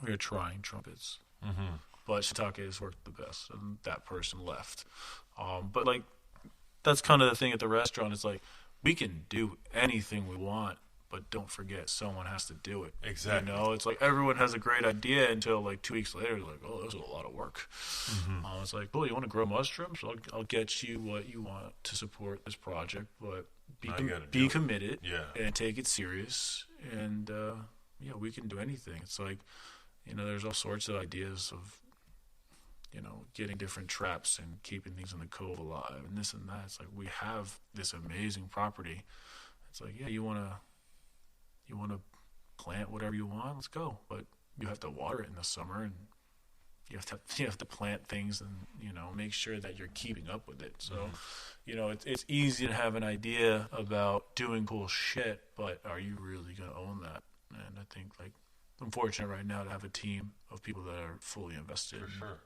we were trying trumpets. Mm-hmm. But shiitakes worked the best, and that person left. But like, that's kind of the thing at the restaurant. It's like we can do anything we want, but don't forget someone has to do it. Exactly. It's like everyone has a great idea until like 2 weeks later, like, oh, this is a lot of work. Mm-hmm. It's like, oh, you want to grow mushrooms? I'll get you what you want to support this project, but be committed, and take it serious, and we can do anything. It's like, there's all sorts of ideas of getting different traps and keeping things in the cove alive and this and that. It's like we have this amazing property. It's like, you want to plant whatever you want, let's go. But you have to water it in the summer, and you have to plant things and make sure that you're keeping up with it. So, it's easy to have an idea about doing cool shit, but are you really going to own that? And I think I'm fortunate right now to have a team of people that are fully invested. For sure.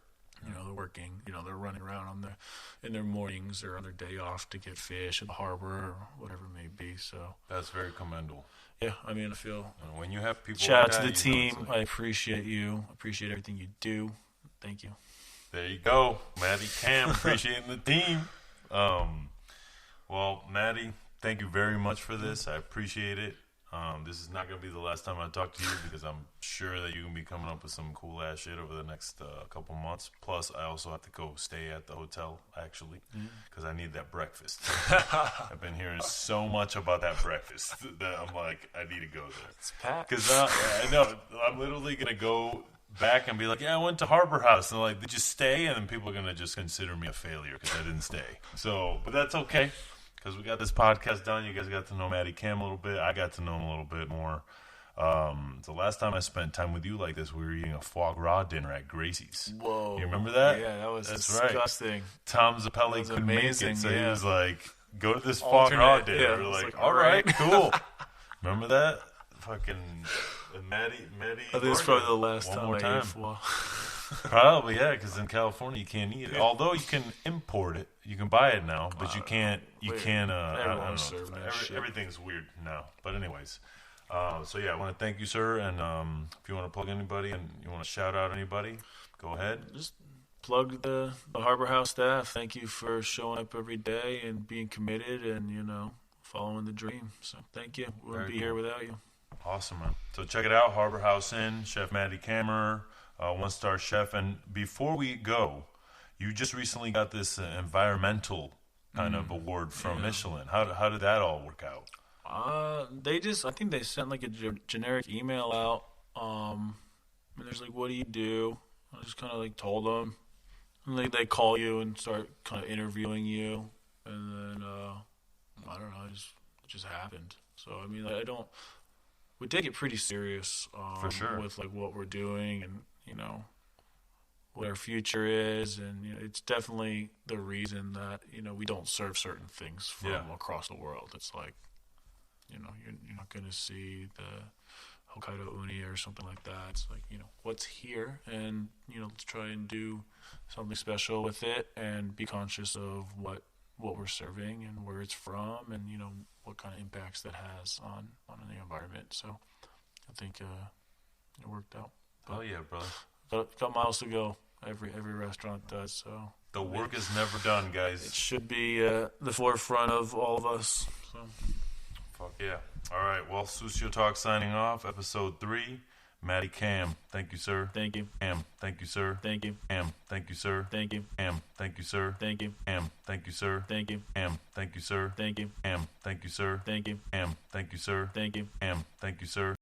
They're working, they're running around in their mornings or on their day off to get fish at the harbor or whatever it may be. So that's very commendable. Yeah, I mean, I feel when you have people. Shout out to the team. I appreciate you. Appreciate everything you do. Thank you. There you go, Maddie Kamm, appreciating the team. Well, Maddie, thank you very much for this. I appreciate it. This is not going to be the last time I talk to you, because I'm sure that you're going to be coming up with some cool ass shit over the next couple months. Plus, I also have to go stay at the hotel, actually, because I need that breakfast. I've been hearing so much about that breakfast that I'm like, I need to go there. It's packed. Because I know I'm literally going to go back and be like, I went to Harborhouse. And like, did you stay? And then people are going to just consider me a failure because I didn't stay. So, but that's okay. Because we got this podcast done. You guys got to know Maddie Kamm a little bit. I got to know him a little bit more. The last time I spent time with you like this, we were eating a foie gras dinner at Gracie's. Whoa. You remember that? Yeah, that was disgusting. Right. Tom Zappelli couldn't make it, so he was like, go to this foie Alternate, gras dinner. Yeah, we're like, all right, cool. Remember that? Fucking Maddie. I think it's probably the last time I ate foie. Probably, yeah, because in California you can't eat it. Although you can import it, you can buy it now, but you can't. I don't know. Everything's weird now. But anyways, so yeah, I want to thank you, sir. And if you want to plug anybody and you want to shout out anybody, go ahead. Just plug the Harborhouse staff. Thank you for showing up every day and being committed and following the dream. So thank you. We wouldn't be here without you. Awesome, man. So check it out, Harborhouse Inn, Chef Maddie Kammerer. 1-star chef. And before we go, you just recently got this environmental kind of award from Michelin. How did that all work out? I think they sent like a generic email out. And there's like, what do you do? I just kind of like told them. And they call you and start kind of interviewing you. And then, I don't know, it just happened. So, I mean, we take it pretty serious. For sure. With like what we're doing and, what our future is. And, it's definitely the reason that, we don't serve certain things from across the world. It's like, you're not going to see the Hokkaido uni or something like that. It's like, what's here, and, let's try and do something special with it and be conscious of what we're serving and where it's from and, what kind of impacts that has on the environment. So I think it worked out. Oh, yeah, brother. But got miles to go. Every restaurant does, so. The work is never done, guys. It should be the forefront of all of us. So. Fuck yeah. All right. Well, Sucio Talk signing off. Episode 3. Matty Kamm. Thank you, sir. Thank you. Kamm. Thank you, sir. Thank you. Kamm. Thank you, sir. Thank you. Kamm. Thank you, sir. Thank you. Kamm. Thank you, sir. Thank you. Kamm. Thank you, sir. Thank you. Kamm. Thank you, sir. Thank you. Kamm. Thank you, sir. Thank you. Kamm. Thank you, sir.